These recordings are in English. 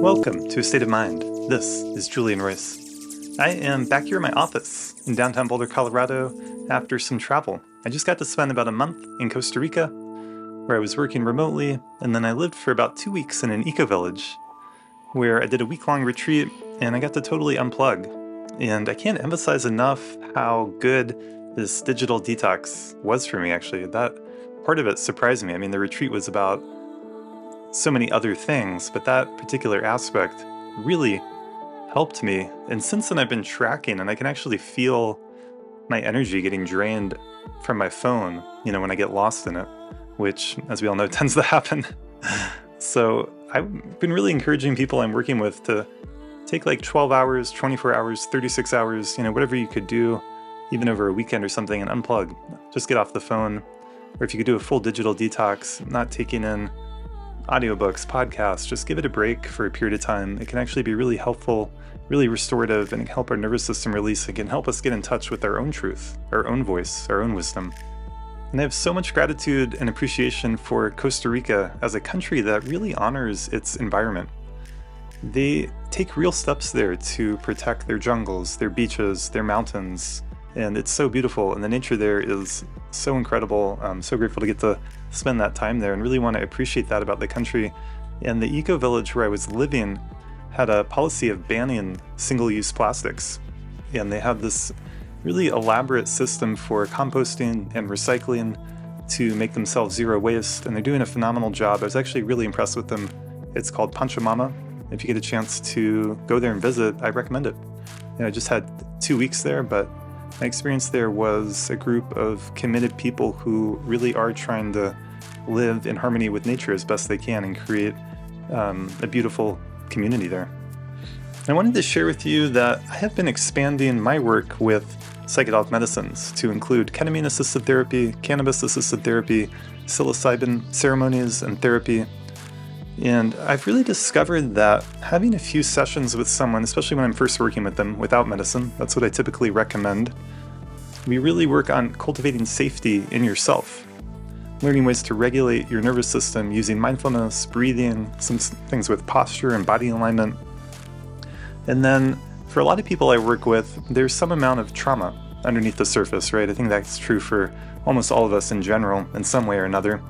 Welcome to A State of Mind. This is Julian Royce. I am back here in my office in downtown Boulder, Colorado after some travel. I just got to spend about a month in Costa Rica where I was working remotely, and then I lived for about 2 weeks in an eco-village where I did a week-long retreat and I got to totally unplug. And I can't emphasize enough how good this digital detox was for me, actually. That part of it surprised me. I mean, the retreat was about so many other things, but that particular aspect really helped me. And since then I've been tracking, and I can actually feel my energy getting drained from my phone, when I get lost in it, which, as we all know, tends to happen. So I've been really encouraging people I'm working with to take like 12 hours, 24 hours, 36 hours, whatever you could do, even over a weekend or something, and unplug. Just get off the phone. Or if you could do a full digital detox, not taking in audiobooks, podcasts, just give it a break for a period of time. It can actually be really helpful, really restorative, and it can help our nervous system release. It can help us get in touch with our own truth, our own voice, our own wisdom. And I have so much gratitude and appreciation for Costa Rica as a country that really honors its environment. They take real steps there to protect their jungles, their beaches, their mountains, and it's so beautiful, and the nature there is so incredible. I'm so grateful to get to spend that time there and really want to appreciate that about the country. And the eco-village where I was living had a policy of banning single-use plastics. And they have this really elaborate system for composting and recycling to make themselves zero waste, and they're doing a phenomenal job. I was actually really impressed with them. It's called Pachamama. If you get a chance to go there and visit, I recommend it. I just had 2 weeks there, but my experience there was a group of committed people who really are trying to live in harmony with nature as best they can and create a beautiful community there. I wanted to share with you that I have been expanding my work with psychedelic medicines to include ketamine-assisted therapy, cannabis-assisted therapy, psilocybin ceremonies and therapy. And I've really discovered that having a few sessions with someone, especially when I'm first working with them without medicine, that's what I typically recommend. We really work on cultivating safety in yourself, learning ways to regulate your nervous system using mindfulness, breathing, some things with posture and body alignment. And then for a lot of people I work with, there's some amount of trauma underneath the surface, right? I think that's true for almost all of us in general in some way or another.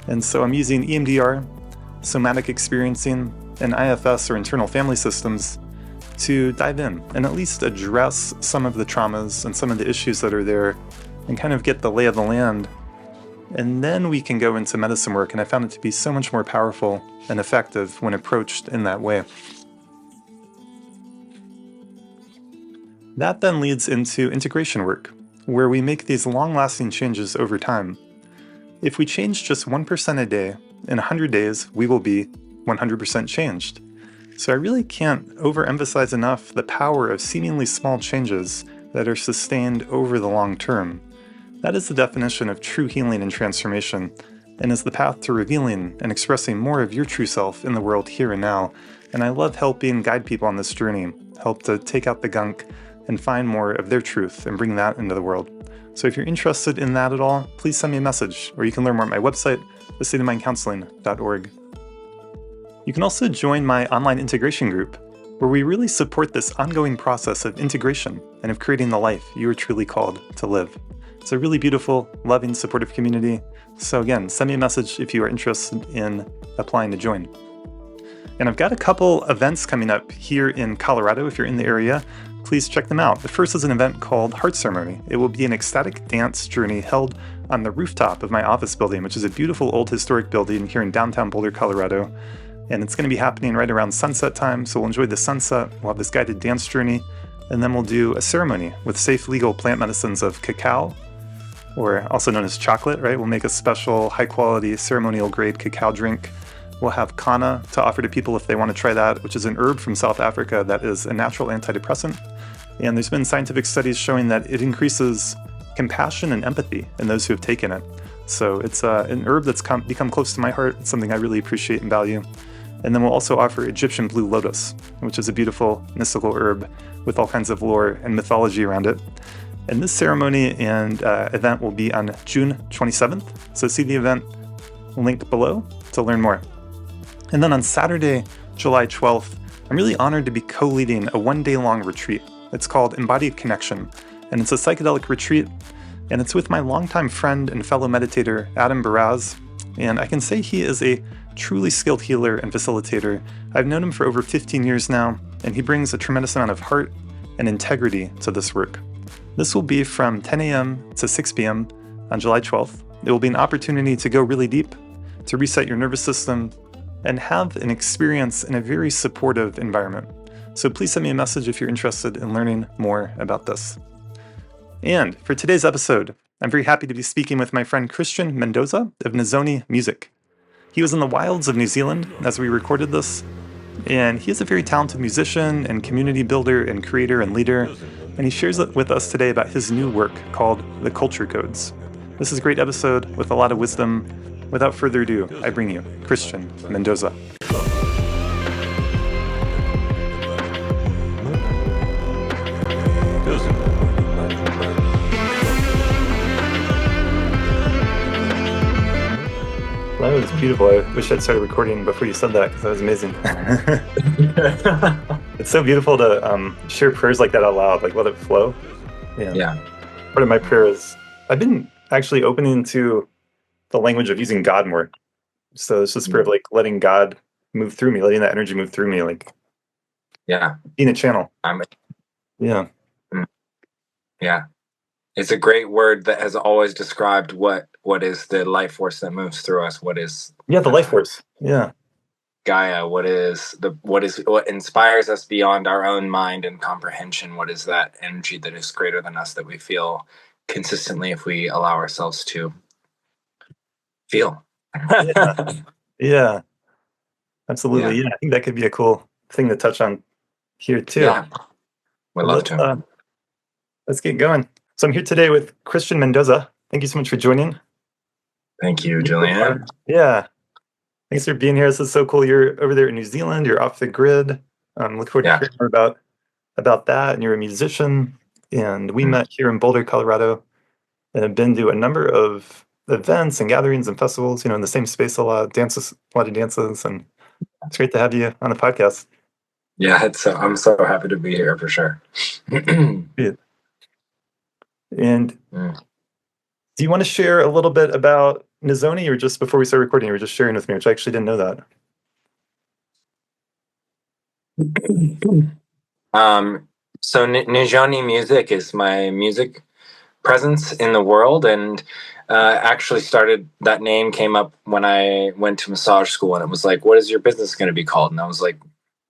And so I'm using EMDR, somatic experiencing, and IFS or internal family systems to dive in and at least address some of the traumas and some of the issues that are there and kind of get the lay of the land. And then we can go into medicine work, and I found it to be so much more powerful and effective when approached in that way. That then leads into integration work, where we make these long-lasting changes over time. If we change just 1% a day, in 100 days, we will be 100% changed. So I really can't overemphasize enough the power of seemingly small changes that are sustained over the long term. That is the definition of true healing and transformation, and is the path to revealing and expressing more of your true self in the world here and now. And I love helping guide people on this journey, help to take out the gunk and find more of their truth and bring that into the world. So if you're interested in that at all, please send me a message, or you can learn more at my website, thestateofmindcounseling.org. You can also join my online integration group, where we really support this ongoing process of integration and of creating the life you are truly called to live. It's a really beautiful, loving, supportive community. So again, send me a message if you are interested in applying to join. And I've got a couple events coming up here in Colorado. If you're in the area, please check them out. The first is an event called Heart Ceremony. It will be an ecstatic dance journey held on the rooftop of my office building, which is a beautiful old historic building here in downtown Boulder, Colorado. And it's going to be happening right around sunset time, so we'll enjoy the sunset. We'll have this guided dance journey, and then we'll do a ceremony with safe, legal plant medicines of cacao, or also known as chocolate, right? We'll make a special, high-quality, ceremonial-grade cacao drink. We'll have kanna to offer to people if they want to try that, which is an herb from South Africa that is a natural antidepressant. And there's been scientific studies showing that it increases compassion and empathy in those who have taken it. So it's an herb that's become close to my heart. It's something I really appreciate and value. And then we'll also offer Egyptian blue lotus, which is a beautiful mystical herb with all kinds of lore and mythology around it. And this ceremony and event will be on June 27th. So see the event link below to learn more. And then on Saturday, July 12th, I'm really honored to be co-leading a one-day-long retreat. It's called Embodied Connection, and it's a psychedelic retreat, and it's with my longtime friend and fellow meditator, Adam Baraz, and I can say he is a truly skilled healer and facilitator. I've known him for over 15 years now, and he brings a tremendous amount of heart and integrity to this work. This will be from 10 a.m. to 6 p.m. on July 12th. It will be an opportunity to go really deep, to reset your nervous system, and have an experience in a very supportive environment. So please send me a message if you're interested in learning more about this. And for today's episode, I'm very happy to be speaking with my friend Christian Mendoza of Nizhoni Music. He was in the wilds of New Zealand as we recorded this, and he is a very talented musician and community builder and creator and leader, and he shares it with us today about his new work called The Culture Codes. This is a great episode with a lot of wisdom. Without further ado, I bring you Christian Mendoza. That was beautiful. I wish I'd started recording before you said that, because that was amazing. It's so beautiful to share prayers like that out loud, like let it flow. Yeah. Part of my prayer is, I've been actually opening to the language of using God more. So it's just prayer of like letting God move through me, letting that energy move through me, like being a channel. Yeah. It's a great word that has always described what is the life force that moves through us. What is the life force? Yeah. Gaia. What inspires us beyond our own mind and comprehension? What is that energy that is greater than us that we feel consistently if we allow ourselves to feel? Yeah. Absolutely. Yeah. I think that could be a cool thing to touch on here too. Yeah. We'd love to. Let's get going. So I'm here today with Christian Mendoza. Thank you so much for joining. Thank you, Julian. Yeah. Thanks for being here. This is so cool. You're over there in New Zealand. You're off the grid. Look forward to hearing more about that. And you're a musician. And we met here in Boulder, Colorado, and have been to a number of events and gatherings and festivals, in the same space, a lot of dances. And it's great to have you on the podcast. Yeah, I'm so happy to be here for sure. And do you want to share a little bit about Nizhoni, or just before we start recording, you were just sharing with me, which I actually didn't know that. So Nizhoni music is my music presence in the world, and actually that name came up when I went to massage school, and it was like, what is your business going to be called? And I was like,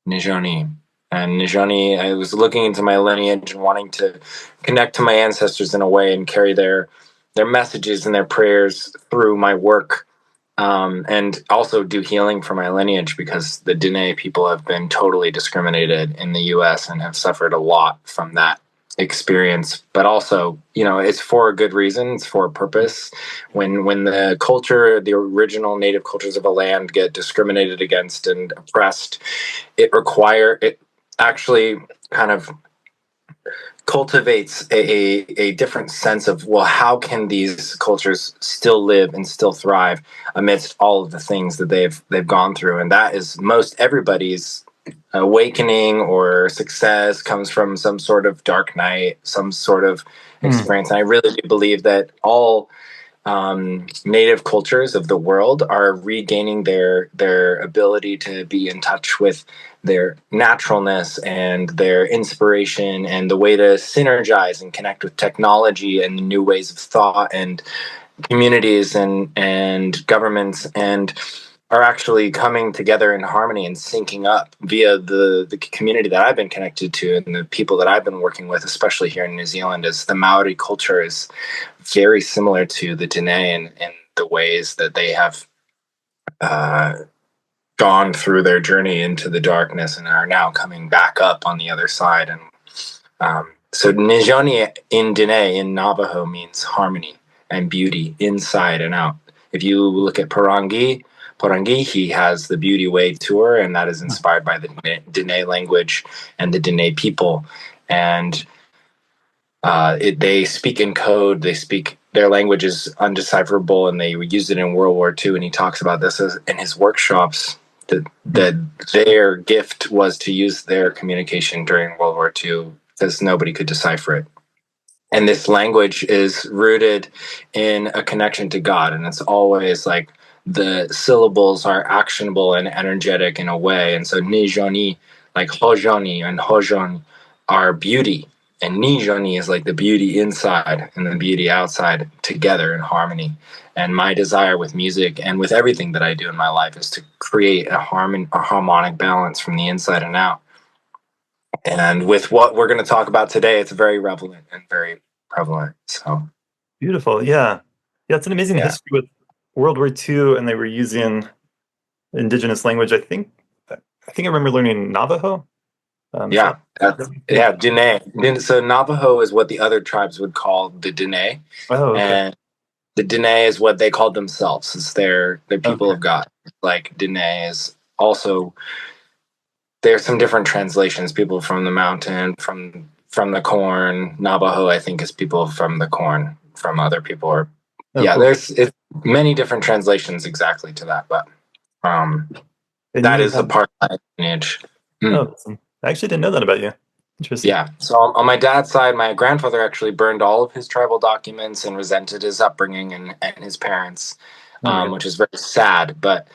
Nizhoni. And Nizhoni, I was looking into my lineage and wanting to connect to my ancestors in a way and carry their messages and their prayers through my work, and also do healing for my lineage, because the Diné people have been totally discriminated in the U.S. and have suffered a lot from that experience. But also, it's for a good reason. It's for a purpose. When the original native cultures of a land get discriminated against and oppressed, it actually kind of cultivates a different sense of, well, how can these cultures still live and still thrive amidst all of the things that they've gone through? And that is most everybody's awakening or success comes from some sort of dark night, some sort of experience. And I really do believe that all native cultures of the world are regaining their ability to be in touch with their naturalness and their inspiration and the way to synergize and connect with technology and new ways of thought and communities and governments, and are actually coming together in harmony and syncing up via the community that I've been connected to and the people that I've been working with, especially here in New Zealand. Is the Maori culture is very similar to the Diné in the ways that they have gone through their journey into the darkness and are now coming back up on the other side. And so Nizhoni in Diné, in Navajo, means harmony and beauty inside and out. If you look at Porangi, he has the Beauty Way tour, and that is inspired by the Diné language and the Diné people. And they speak in code. Their language is undecipherable, and they used it in World War II. And he talks about this in his workshops that their gift was to use their communication during World War II because nobody could decipher it. And this language is rooted in a connection to God, and it's always like the syllables are actionable and energetic in a way. And so Nizhoni, like Hojoni and Hojon, are beauty, and Nizhoni is like the beauty inside and the beauty outside together in harmony. And my desire with music and with everything that I do in my life is to create a harmonic balance from the inside and out. And with what we're going to talk about today, it's very relevant and very prevalent. So, Beautiful. Yeah. Yeah, it's an amazing yeah, history with World War II, and they were using indigenous language. I think I remember learning Navajo. Is yeah, yeah. yeah, Dene. So Navajo is what the other tribes would call the Dene, Oh, okay. and the Dene is what they called themselves. It's their people Okay. of God. Like Dene is also, there's some different translations. People from the mountain, from the corn. Navajo, I think, is people from the corn. From other people, or Oh, yeah, cool. there's many different translations exactly to that, but um, And you that would is a have, part of my lineage. oh, Mm. awesome. I actually didn't know that about you. Interesting. Yeah. So on my dad's side, my grandfather actually burned all of his tribal documents and resented his upbringing and his parents, Oh, man. which is very sad. But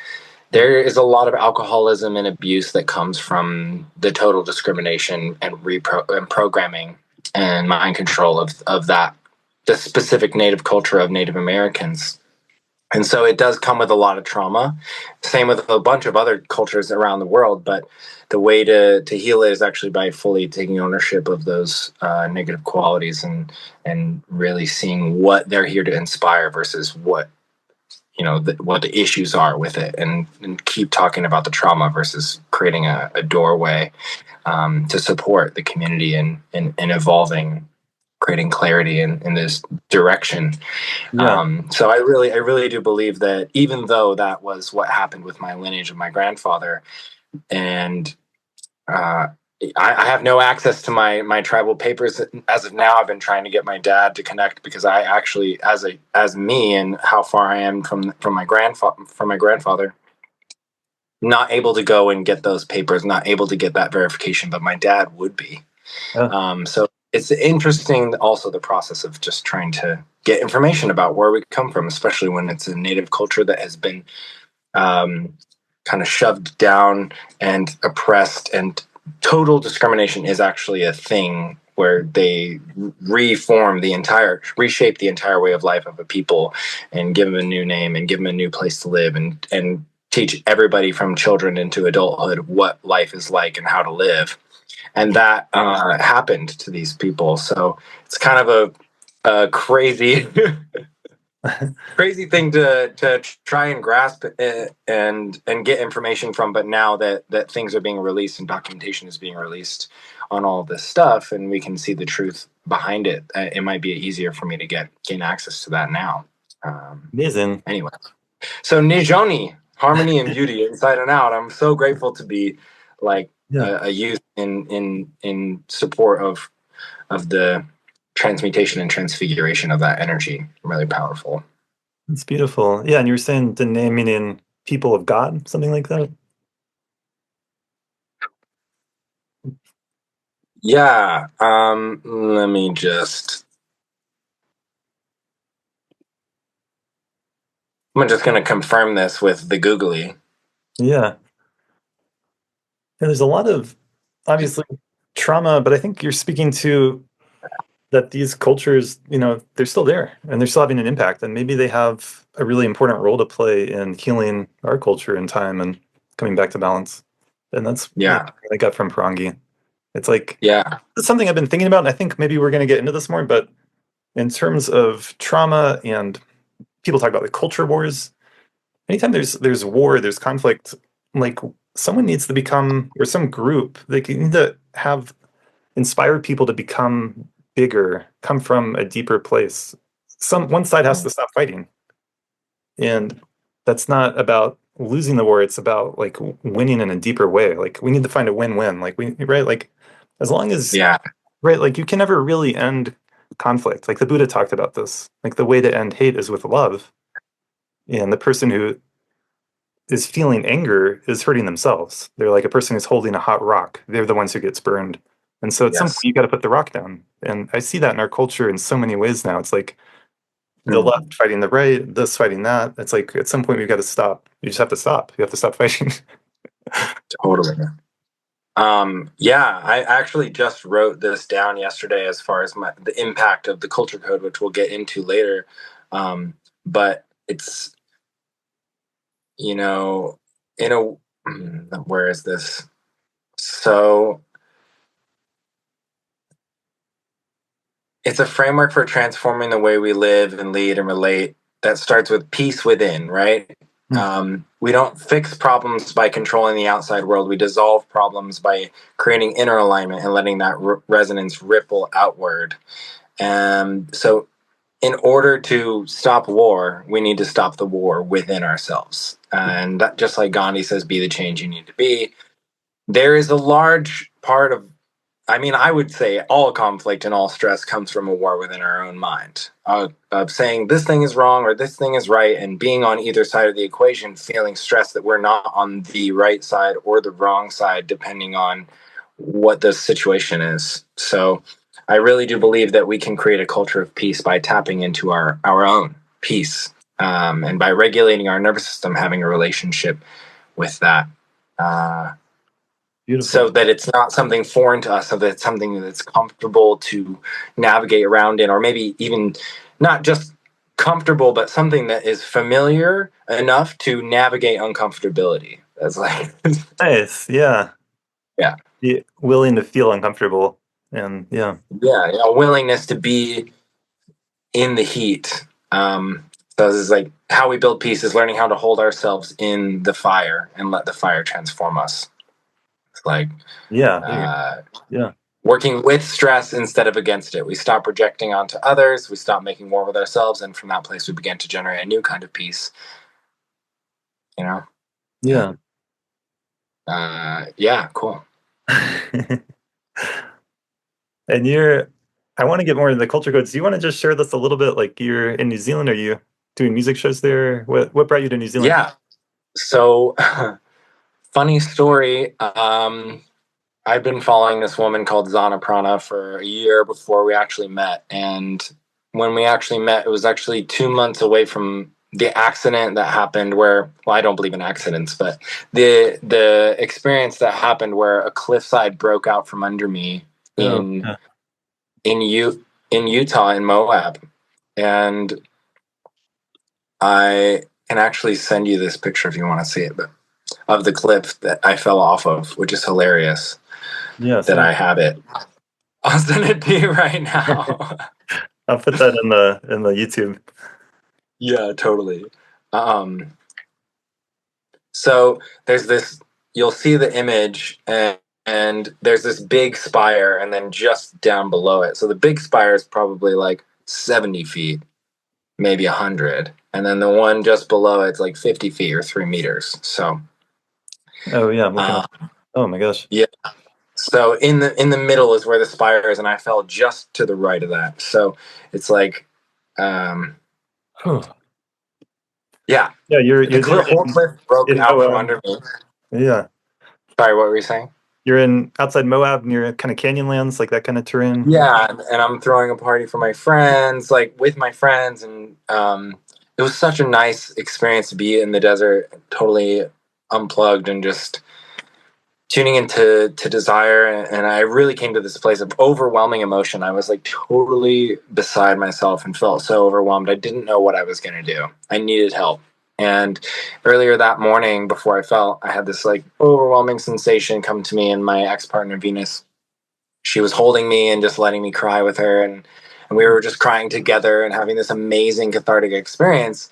there is a lot of alcoholism and abuse that comes from the total discrimination and and programming and mind control of that, the specific native culture of Native Americans. And so it does come with a lot of trauma. Same with a bunch of other cultures around the world, but the way to heal it is actually by fully taking ownership of those negative qualities and really seeing what they're here to inspire versus what what the issues are with it, and keep talking about the trauma versus creating a doorway to support the community in evolving, creating clarity in this direction. Yeah. So I really do believe that even though that was what happened with my lineage of my grandfather, and uh, I have no access to my tribal papers as of now. I've been trying to get my dad to connect because I actually, as me and how far I am from my grandfather, not able to go and get those papers, not able to get that verification, but my dad would be. Oh, So it's interesting also the process of just trying to get information about where we come from, especially when it's a native culture that has been um, kind of shoved down and oppressed, and total discrimination is actually a thing where they reshape the entire way of life of a people and give them a new name and give them a new place to live and teach everybody from children into adulthood what life is like and how to live. And that happened to these people. So it's kind of a crazy crazy thing to try and grasp and get information from. But now that things are being released and documentation is being released on all this stuff, and we can see the truth behind it, it might be easier for me to gain access to that now. amazing. Anyway, so Nijoni, harmony and beauty, inside and out. I'm so grateful to be like Yeah. a youth in support of the transmutation and transfiguration of that energy. Really powerful. It's beautiful. Yeah. And you were saying the name meaning people of God, something like that? Yeah. Let me just. I'm just going to confirm this with the googly. Yeah. And there's a lot of obviously trauma, but I think you're speaking to that these cultures, they're still there and they're still having an impact. And maybe they have a really important role to play in healing our culture in time and coming back to balance. And that's Yeah. what I got from Parangi. It's like, Yeah. it's something I've been thinking about. And I think maybe we're going to get into this more, but in terms of trauma and people talk about the culture wars, anytime there's war, there's conflict, like someone needs to become, or some group, they need to have inspire people to become bigger, come from a deeper place. One side has to stop fighting. And that's not about losing the war, it's about like winning in a deeper way. Like we need to find a win-win. Like right, like as long as Yeah. right, like you can never really end conflict. Like the Buddha talked about this. Like the way to end hate is with love. And the person who is feeling anger is hurting themselves. They're like a person who's holding a hot rock. They're the ones who gets burned. And so at some point Yes. you got to put the rock down. And I see that in our culture in so many ways now. It's like the Mm, left fighting the right, this fighting that. It's like at some point we've got to stop. You just have to stop. You have to stop fighting. totally. Yeah, I actually just wrote this down yesterday as far as the impact of the culture code, which we'll get into later. But it's, you know, in a, where is this? So it's a framework for transforming the way we live and lead and relate that starts with peace within, right? We don't fix problems by controlling the outside world. We dissolve problems by creating inner alignment and letting that resonance ripple outward. So, in order to stop war, we need to stop the war within ourselves. And that, just like Gandhi says, be the change you need to be. There is a large part of, I mean, I would say all conflict and all stress comes from a war within our own mind, of saying this thing is wrong or this thing is right, and being on either side of the equation, feeling stressed that we're not on the right side or the wrong side, depending on what the situation is. So I really do believe that we can create a culture of peace by tapping into our own peace, and by regulating our nervous system, having a relationship with that. Uh, Beautiful. so that it's not something foreign to us, so that it's something that's comfortable to navigate around in, or maybe even not just comfortable, but something that is familiar enough to navigate uncomfortability. That's like, Nice. Yeah. yeah, Be willing to feel uncomfortable. And yeah. yeah, a willingness to be in the heat. So this is like how we build peace, is learning how to hold ourselves in the fire and let the fire transform us. It's like, Yeah. uh, Yeah. working with stress instead of against it. We stop projecting onto others, we stop making war with ourselves, and from that place we begin to generate a new kind of peace, you know? Yeah. Yeah. Yeah, cool. And I want to get more into the culture codes. Do you want to just share this a little bit? Like you're in New Zealand, are you doing music shows there? What brought you to New Zealand? Yeah. So, funny story. I've been following this woman called Zana Prana for a year before we actually met. And when we actually met, it was actually 2 months away from the accident that happened where, well, I don't believe in accidents, but the experience that happened where a cliffside broke out from under me Oh, in yeah. in U in Utah in Moab. And I can actually send you this picture if you want to see it, but of the cliff that I fell off of, which is hilarious Yeah, that send I have it. I'll send it to you right now. I'll put that in the YouTube. Yeah, totally. Um, so there's this, you'll see the image, and there's this big spire, and then just down below it. So the big spire is probably like 70 feet, maybe 100. And then the one just below it's like 50 feet or 3 meters. So, Oh yeah, I'm looking uh, at oh my gosh. yeah. So in the middle is where the spire is, and I fell just to the right of that. So it's like, um, Whew. yeah, Yeah, the you're there whole cliff broke in out from Moab. under me. Yeah. Sorry, what were you saying? You're in outside Moab near kind of canyonlands, like that kind of terrain. Yeah, and I'm throwing a party for my friends, like with my friends, and it was such a nice experience to be in the desert, totally unplugged and just tuning into desire. And I really came to this place of overwhelming emotion. I was like totally beside myself and felt so overwhelmed. I didn't know what I was going to do. I needed help. And earlier that morning, before I fell, I had this like overwhelming sensation come to me, and my ex-partner Venus, she was holding me and just letting me cry with her, and we were just crying together and having this amazing cathartic experience.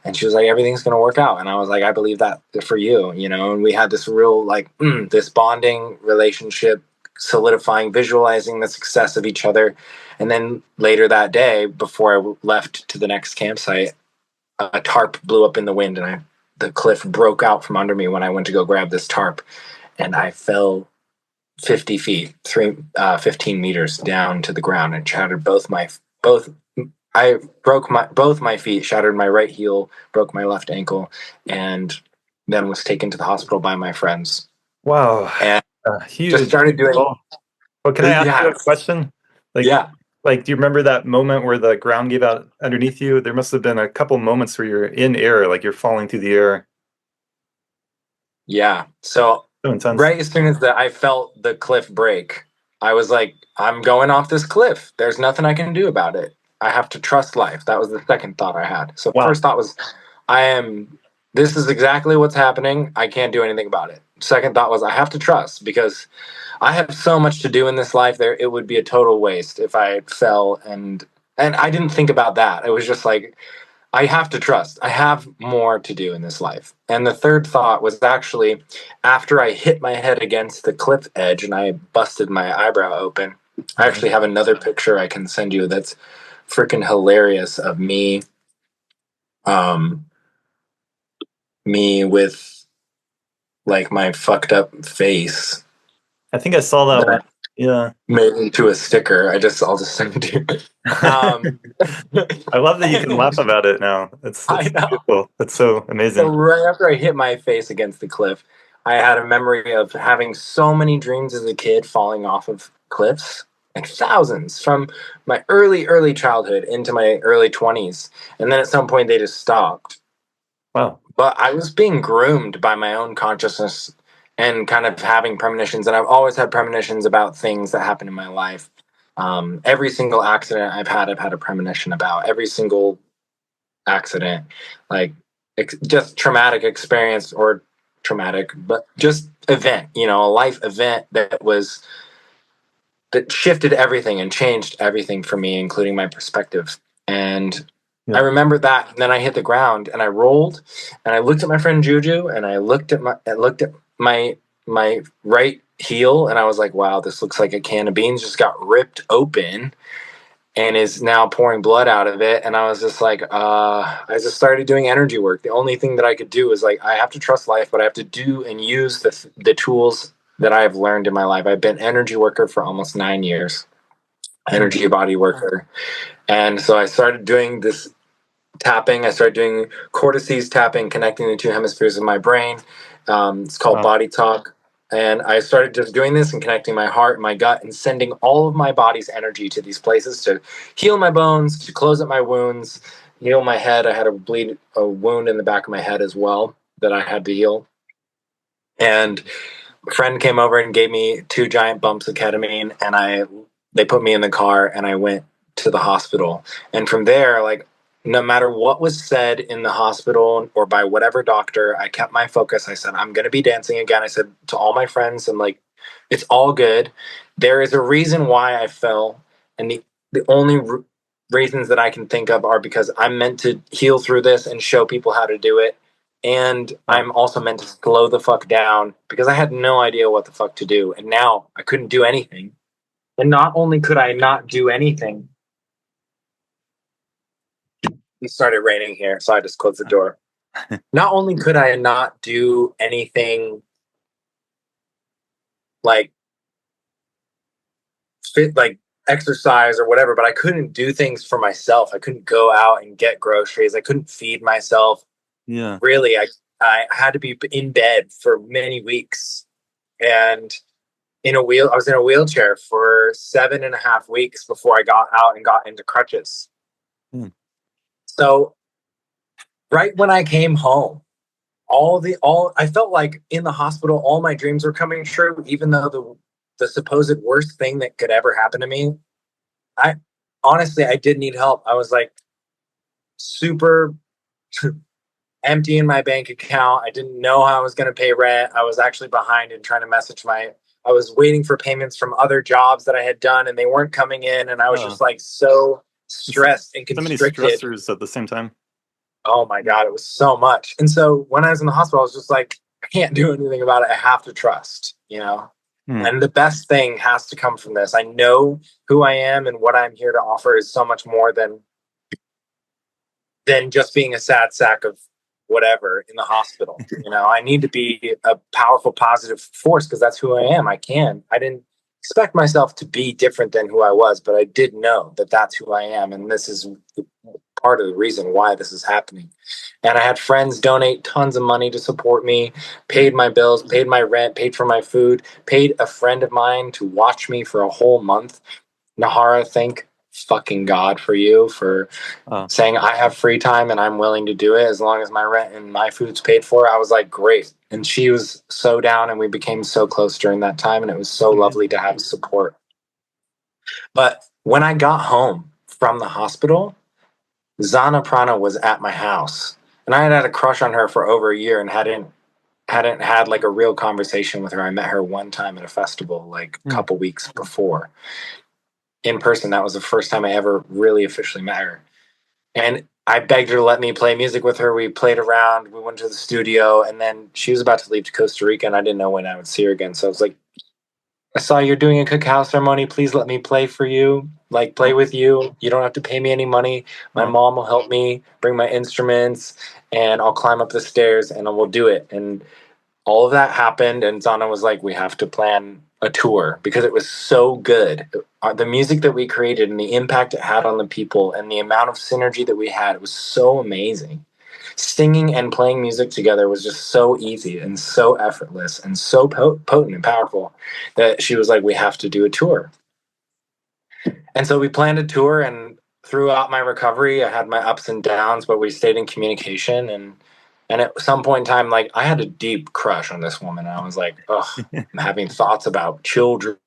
And she was like, everything's going to work out. And I was like, I believe that for you, you know. And we had this real like this bonding relationship, solidifying, visualizing the success of each other. And then later that day, before I left to the next campsite, a tarp blew up in the wind, and the cliff broke out from under me when I went to go grab this tarp, and I fell 50 feet, 15 meters down to the ground, and shattered both. I broke both my feet, shattered my right heel, broke my left ankle, and then was taken to the hospital by my friends Wow. and just Huge. started doing. Well, well, can I ask you Yeah, a question? Like, yeah, do you remember that moment where the ground gave out underneath you? There must have been a couple moments where you're in air, like you're falling through the air. yeah. So So intense. right as soon as I felt the cliff break, I was like, I'm going off this cliff. There's nothing I can do about it. I have to trust life. That was the second thought I had. So Wow. first thought was, I am. This is exactly what's happening. I can't do anything about it. Second thought was, I have to trust because I have so much to do in this life. There, it would be a total waste if I fell and I didn't think about that. It was just like I have to trust. I have more to do in this life. And the third thought was actually after I hit my head against the cliff edge and I busted my eyebrow open. I Uh-huh. actually have another picture I can send you that's freaking hilarious of um, me with like my fucked up face I think I saw that that I one. Yeah. made into a sticker. I'll just send it to you. I love that you can laugh And about it now. I It's know. beautiful. That's so So amazing. right after I hit my face against the cliff, I had a memory of having so many dreams as a kid falling off of cliffs, like thousands from my early childhood into my early 20s. And then at some point they just stopped. Wow. But I was being groomed by my own consciousness and kind of having premonitions. And I've always had premonitions about things that happen in my life. Every single accident I've had a premonition about. Every single accident, like just traumatic experience or traumatic, but just event, a life event that shifted everything and changed everything for me, including my perspective. And I Yeah. remember that. And then I hit the ground and I rolled and I looked at my friend Juju and I looked at my right heel and I was like, wow, this looks like a can of beans just got ripped open and is now pouring blood out of it. And I was just like, I just started doing energy work. The only thing that I could do is like, I have to trust life, but I have to do and use the tools that I've learned in my life. I've been energy worker for almost 9 years, Hmm. energy body worker. And so I started doing this tapping. I started doing cortices tapping, connecting the two hemispheres of my brain. It's called Wow. body talk. And I started just doing this and connecting my heart and my gut and sending all of my body's energy to these places to heal my bones, to close up my wounds, heal my head. I had a wound in the back of my head as well that I had to heal. And a friend came over and gave me 2 giant bumps of ketamine, and they put me in the car, and I went to the hospital. And from there, like no matter what was said in the hospital or by whatever doctor, I kept my focus. I said, I'm going to be dancing again. I said to all my friends, I'm like, it's all good. There is a reason why I fell, and the only reasons that I can think of are because I'm meant to heal through this and show people how to do it. And Wow. I'm also meant to slow the fuck down because I had no idea what the fuck to do. And now I couldn't do anything. And not only could I not do anything, it started raining here, so I just closed the door. Not only could I not do anything like fit, like exercise or whatever, but I couldn't do things for myself. I couldn't go out and get groceries. I couldn't feed myself. Yeah. Really, I had to be in bed for many weeks. And I was in a wheelchair for 7.5 weeks before I got out and got into crutches. Hmm. So right when I came home, all I felt like in the hospital, all my dreams were coming true, even though the supposed worst thing that could ever happen to me. I honestly I did need help. I was like super empty in my bank account. I didn't know how I was going to pay rent. I was actually behind in trying to message I was waiting for payments from other jobs that I had done and they weren't coming in. And I was Oh, just like so it's stressed and so many constricted. stressors at the same time. Oh my Yeah. God, it was so much. And so when I was in the hospital, I was just like, I can't do anything about it. I have to trust. Hmm. And the best thing has to come from this. I know who I am and what I'm here to offer is so much more than just being a sad sack of whatever in the hospital. I need to be a powerful, positive force because that's who I am. I didn't expect myself to be different than who I was, but I did know that that's who I am. And this is part of the reason why this is happening. And I had friends donate tons of money to support me, paid my bills, paid my rent, paid for my food, paid a friend of mine to watch me for a whole month. Nahara, thank fucking God for you for Oh, saying I have free time and I'm willing to do it as long as my rent and my food's paid for. I was like, great. And she was so down, and we became so close during that time. And it was so that's lovely amazing. to have support. But when I got home from the hospital, Zana Prana was at my house. And I had had a crush on her for over a year and hadn't had like a real conversation with her. I met her one time at a festival like a Hmm. couple weeks before in person. That was the first time I ever really officially met her. And I begged her to let me play music with her. We played around, we went to the studio, and then she was about to leave to Costa Rica, and I didn't know when I would see her again. So I was like, I saw you're doing a cacao ceremony. Please let me play for you, like play Oh, with you. You don't have to pay me any money. My oh, mom will help me bring my instruments, and I'll climb up the stairs and we'll do it. And all of that happened, and Zana was like, we have to plan a tour because it was so good. The music that we created and the impact it had on the people and the amount of synergy that we had, it was so amazing. Singing and playing music together was just so easy and so effortless and so potent and powerful that she was like, we have to do a tour. And so we planned a tour, and throughout my recovery, I had my ups and downs, but we stayed in communication. And at some point in time, like I had a deep crush on this woman. I was like, oh, I'm having thoughts about children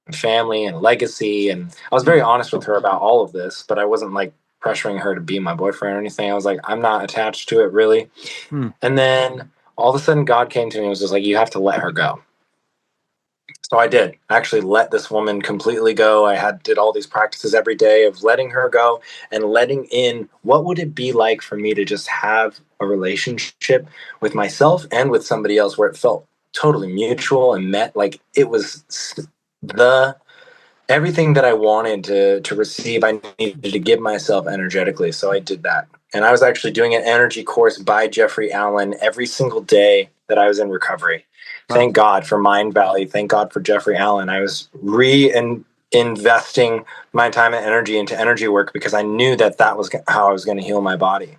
and family and legacy. And I was hmm, very honest with her about all of this, but I wasn't like pressuring her to be my boyfriend or anything. I was like, I'm not attached to it really. hmm. And then all of a sudden, God came to me and was just like, you have to let her go. So I did actually let this woman completely go. I had did all these practices every day of letting her go and letting in what would it be like for me to just have a relationship with myself and with somebody else where it felt totally mutual and met like it was the everything that I wanted to receive. I needed to give myself energetically, so I did that. And I was actually doing an energy course by Jeffrey Allen every single day that I was in recovery. Wow. Thank God for Mind Valley. Thank God for Jeffrey Allen. I was investing my time and energy into energy work because I knew that that was how I was going to heal my body.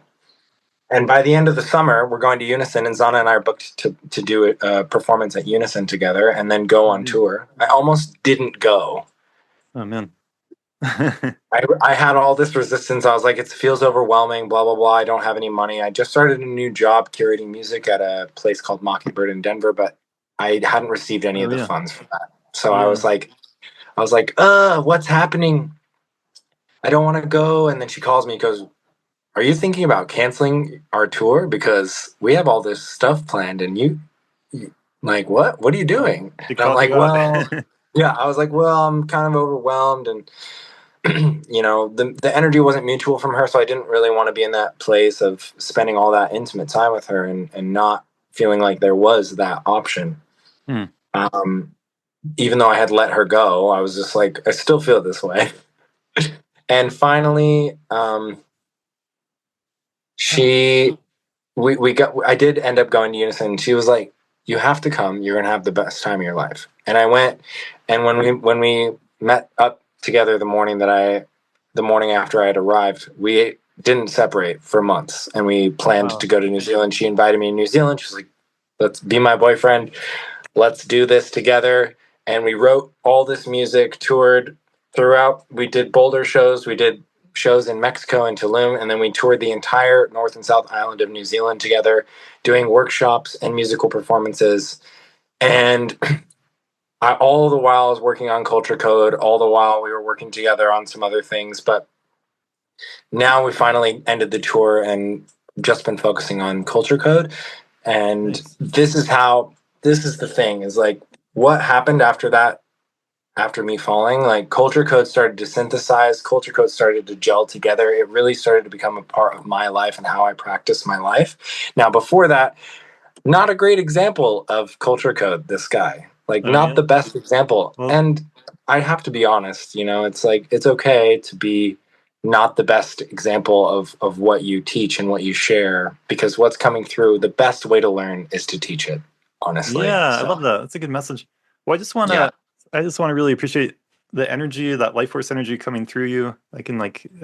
And by the end of the summer, we're going to Unison, and Zana and I are booked to do a performance at Unison together and then go on Amazing. tour. I almost didn't go. Oh man. I had all this resistance. I was like, it feels overwhelming, blah, blah, blah. I don't have any money. I just started a new job curating music at a place called Mockingbird in Denver, but I hadn't received any Oh of the yeah. funds for that. So Yeah. I was like, what's happening? I don't want to go. And then she calls me and goes, are you thinking about canceling our tour? Because we have all this stuff planned and you like, what? What are you doing? She And I'm called like, you out. well, yeah, I was like, well, I'm kind of overwhelmed and the energy wasn't mutual from her, so I didn't really want to be in that place of spending all that intimate time with her and not feeling like there was that option. Hmm. Um, Even though I had let her go, I was just like, I still feel this way. And finally, Oh. she we got I did end up going to Unison. She was like, you have to come, you're gonna have the best time of your life. And I went, and when we met up together the morning after I had arrived, we didn't separate for months, and we planned Wow. to go to New Zealand. She invited me to New Zealand. She's like, let's be my boyfriend, let's do this together. And we wrote all this music, toured throughout. We did Boulder shows, we did shows in Mexico and Tulum, and then we toured the entire North and South Island of New Zealand together, doing workshops and musical performances. And all the while I was working on Culture Code, all the while we were working together on some other things. But now we finally ended the tour and just been focusing on Culture Code. And Nice. this is the thing is like what happened after that, after me falling, like Culture Code started to synthesize, Culture Code started to gel together. It really started to become a part of my life and how I practice my life. Now, before that, not a great example of Culture Code, this guy. Like, Oh not yeah. the best example. Well, And I have to be honest, it's like, it's okay to be not the best example of what you teach and what you share, because what's coming through, the best way to learn is to teach it, honestly. yeah, I So, love that. That's a good message. Well, yeah. I just want to really appreciate the energy, that life force energy coming through you. I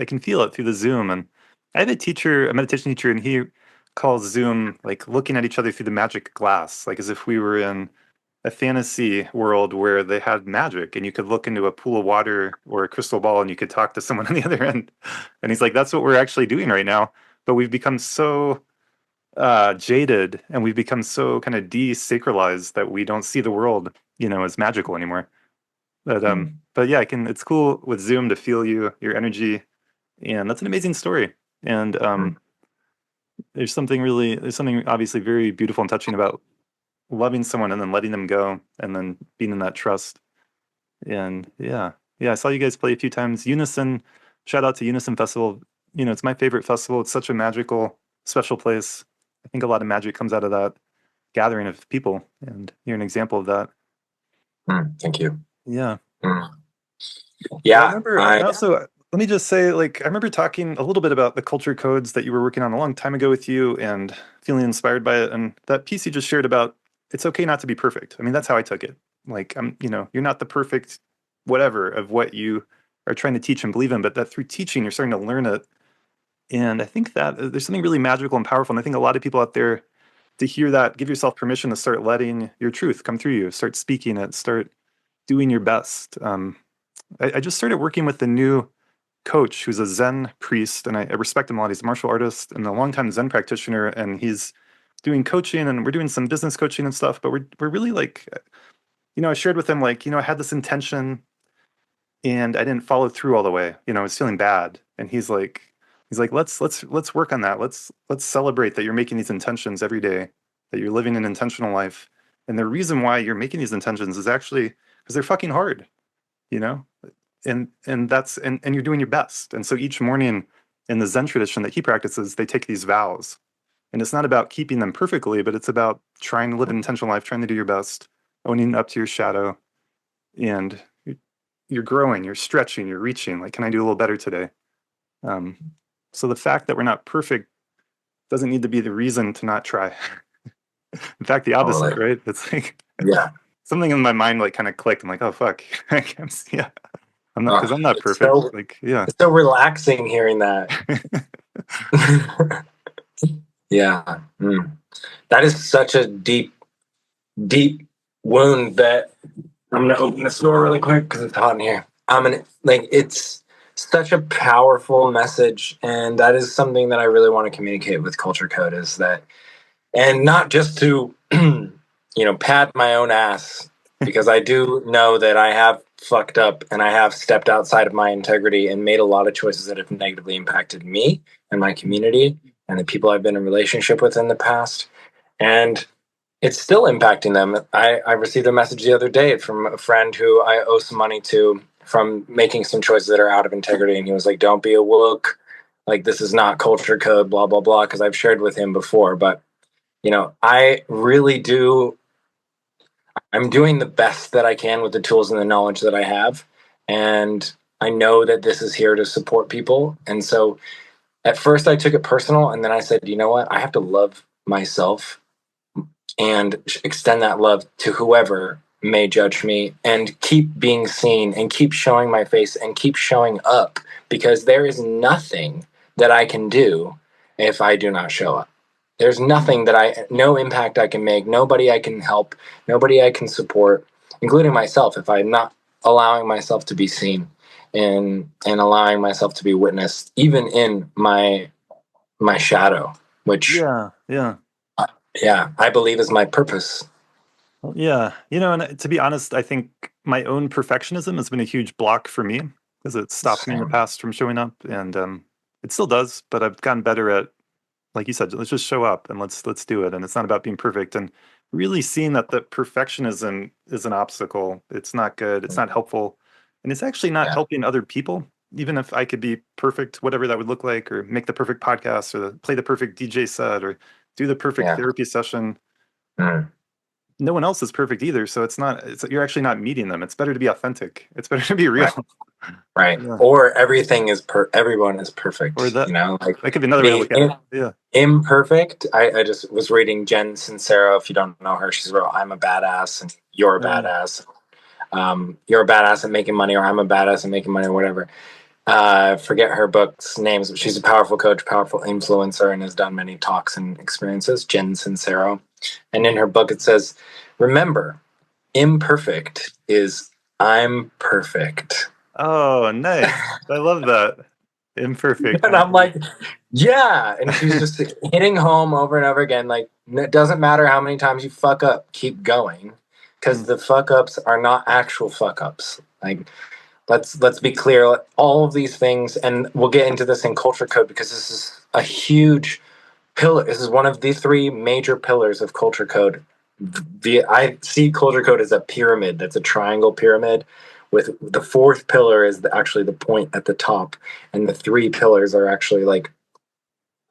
can feel it through the Zoom, and I had a meditation teacher, and he calls Zoom like looking at each other through the magic glass, like as if we were in a fantasy world where they had magic and you could look into a pool of water or a crystal ball and you could talk to someone on the other end. And he's like, that's what we're actually doing right now. But we've become so jaded and we've become so kind of desacralized that we don't see the world, as magical anymore. But yeah, it's cool with Zoom to feel your energy, and that's an amazing story. And there's something obviously very beautiful and touching about loving someone and then letting them go and then being in that trust. And yeah, I saw you guys play a few times. Unison, shout out to Unison Festival. It's my favorite festival. It's such a magical, special place. I think a lot of magic comes out of that gathering of people, and you're an example of that. Thank you. Yeah. Yeah. I remember, I also, let me just say, like, I remember talking a little bit about the culture codes that you were working on a long time ago with you and feeling inspired by it. And that piece you just shared about it's okay not to be perfect. I mean, that's how I took it. Like, you're not the perfect whatever of what you are trying to teach and believe in, but that through teaching, you're starting to learn it. And I think that there's something really magical and powerful. And I think a lot of people out there, to hear that, give yourself permission to start letting your truth come through you, start speaking it, start doing your best. I just started working with the new coach who's a Zen priest, and I respect him a lot. He's a martial artist and a longtime Zen practitioner, and he's doing coaching, and we're doing some business coaching and stuff. But we're really like, I shared with him like, I had this intention, and I didn't follow through all the way. I was feeling bad, and he's like, let's work on that. Let's celebrate that you're making these intentions every day, that you're living an intentional life, and the reason why you're making these intentions is actually because they're fucking hard, you know and that's and you're doing your best. And so each morning in the Zen tradition that he practices, they take these vows, and it's not about keeping them perfectly, but it's about trying to live an intentional life, trying to do your best, owning up to your shadow, and you're growing, you're stretching, you're reaching, like, can I do a little better today? um, so the fact that we're not perfect doesn't need to be the reason to not try. In fact, the opposite, Totally. right? It's like Yeah. something in my mind like kind of clicked. I'm like, oh fuck. Yeah, I'm not, because I'm not It's perfect. so Like, yeah. it's so relaxing hearing that. Yeah. That is such a deep, deep wound that I'm gonna open this door really quick because it's hot in here. I'm gonna like it's such a powerful message, and that is something that I really want to communicate with Culture Code is that, and not just to pat my own ass, because I do know that I have fucked up and I have stepped outside of my integrity and made a lot of choices that have negatively impacted me and my community and the people I've been in relationship with in the past. And it's still impacting them. I received a message the other day from a friend who I owe some money to from making some choices that are out of integrity. And he was like, don't be a wook. Like, this is not culture code, blah, blah, blah. Because I've shared with him before. But, I really do. I'm doing the best that I can with the tools and the knowledge that I have. And I know that this is here to support people. And so at first I took it personal. And then I said, you know what? I have to love myself and extend that love to whoever may judge me, and keep being seen and keep showing my face and keep showing up, because there is nothing that I can do if I do not show up. There's nothing no impact I can make, nobody I can help, nobody I can support, including myself, if I'm not allowing myself to be seen and allowing myself to be witnessed, even in my shadow, which Yeah. I believe is my purpose. Well, yeah. And to be honest, I think my own perfectionism has been a huge block for me because it stopped me in the Same. past from showing up, and it still does. But I've gotten better at, like you said, let's just show up and let's do it. And it's not about being perfect. And really seeing that the perfectionism is an obstacle. It's not good. It's not helpful, and it's actually not Yeah. helping other people. Even if I could be perfect, whatever that would look like, or make the perfect podcast, or play the perfect DJ set, or do the perfect Yeah. therapy session, Mm. no one else is perfect either. So you're actually not meeting them. It's better to be authentic. It's better to be real. Right. Right. Yeah. Or everyone is Or perfect, that like that could be another way to being look at it. Yeah. imperfect. I just was reading Jen Sincero. If you don't know her, she's wrote I'm a badass and you're a Oh, yeah. badass. You're a badass at making money, or I'm a badass at making money, or whatever. I forget her book's names, but she's a powerful coach, powerful influencer, and has done many talks and experiences. Jen Sincero. And in her book, it says, remember, imperfect is I'm perfect. Oh, nice. I love that. Imperfect. And I'm like, yeah. And she's just hitting home over and over again. Like, it doesn't matter how many times you fuck up, keep going. Because Mm, the fuck ups are not actual fuck ups. Like, let's be clear. All of these things, and we'll get into this in culture code because this is a huge pillar. This is one of the three major pillars of culture code. I see culture code as a pyramid. That's a triangle pyramid, with the fourth pillar is actually the point at the top, and the three pillars are actually like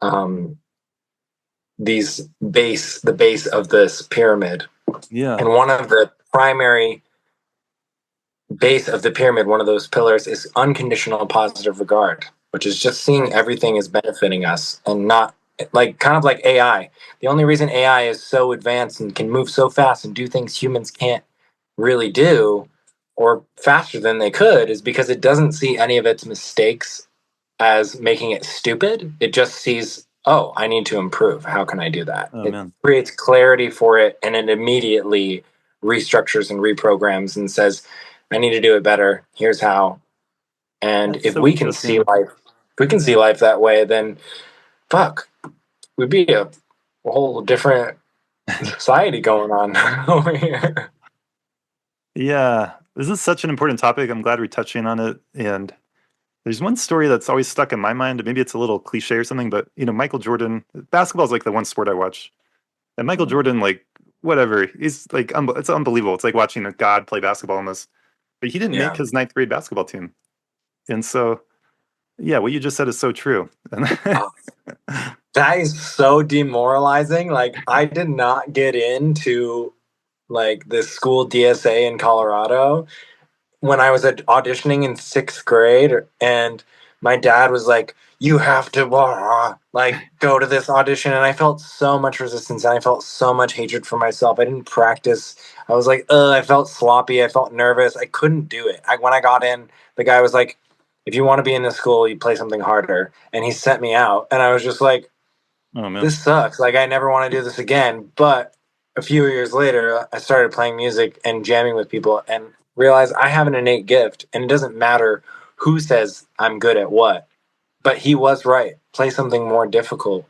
um, the base of this pyramid. yeah. And one of the primary base of the pyramid, one of those pillars, is unconditional positive regard, which is just seeing Nice. everything as benefiting us and not like kind of like AI. The only reason AI is so advanced and can move so fast and do things humans can't really do or faster than they could is because it doesn't see any of its mistakes as making it stupid. It just sees, oh, I need to improve. How can I do that? Oh, It man. creates clarity for it and it immediately restructures and reprograms and says, I need to do it better. Here's how. And That's if so we can see interesting. life, if we can see Yeah. life that way, then fuck, we'd be a whole different society going on over here. Yeah. This is such an important topic. I'm glad we're touching on it. And there's one story that's always stuck in my mind. Maybe it's a little cliche or something, but Michael Jordan, basketball is like the one sport I watch. And Michael Jordan, like, whatever, he's like, it's unbelievable. It's like watching a god play basketball almost. But he didn't make Yeah. his ninth grade basketball team. And so, yeah, what you just said is so true. Oh, that is so demoralizing. Like, I did not get into like this school DSA in Colorado when I was auditioning in sixth grade, and my dad was like, "You have to like go to this audition," and I felt so much resistance and I felt so much hatred for myself. I didn't practice. I was like, ugh, I felt sloppy. I felt nervous. I couldn't do it. When I got in, the guy was like, "If you want to be in this school, you play something harder," and he sent me out, and I was just like, Oh, man. this sucks. Like, I never want to do this again. But a few years later, I started playing music and jamming with people and realized I have an innate gift. And it doesn't matter who says I'm good at what. But he was right. Play something more difficult.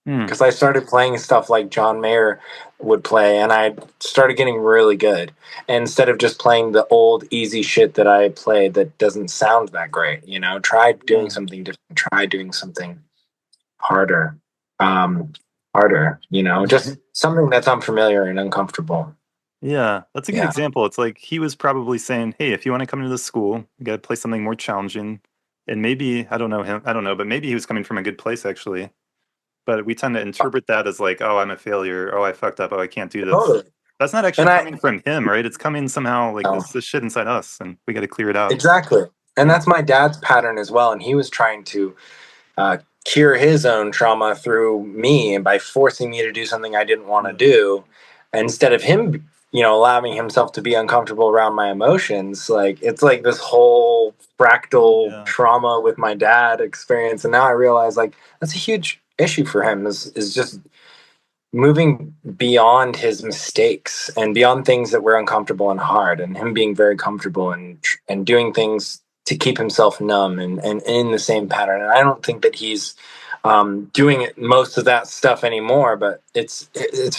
Hmm. Because I started playing stuff like John Mayer would play, and I started getting really good. And instead of just playing the old easy shit that I played that doesn't sound that great, try doing Yeah. something different. Try doing something harder, um, harder, just something that's unfamiliar and uncomfortable. Yeah, that's a good Yeah. example. It's like he was probably saying, "Hey, if you want to come into this school, you got to play something more challenging." And maybe I don't know him, I don't know, but maybe he was coming from a good place actually. But we tend to interpret that as like, "Oh, I'm a failure. Oh, I fucked up. Oh, I can't do this." Totally. That's not And actually coming from him, right? It's coming somehow like no, this shit inside us, and we got to clear it out. exactly. And Yeah. that's my dad's pattern as well. And he was trying to uh, cure his own trauma through me and by forcing me to do something I didn't want to Yeah. do instead of him, allowing himself to be uncomfortable around my emotions. Like, it's like this whole fractal Yeah. trauma with my dad experience. And now I realize, like, that's a huge issue for him is just moving beyond his mistakes and beyond things that were uncomfortable and hard, and him being very comfortable and doing things to keep himself numb and in the same pattern. And I don't think that he's doing most of that stuff anymore, but it's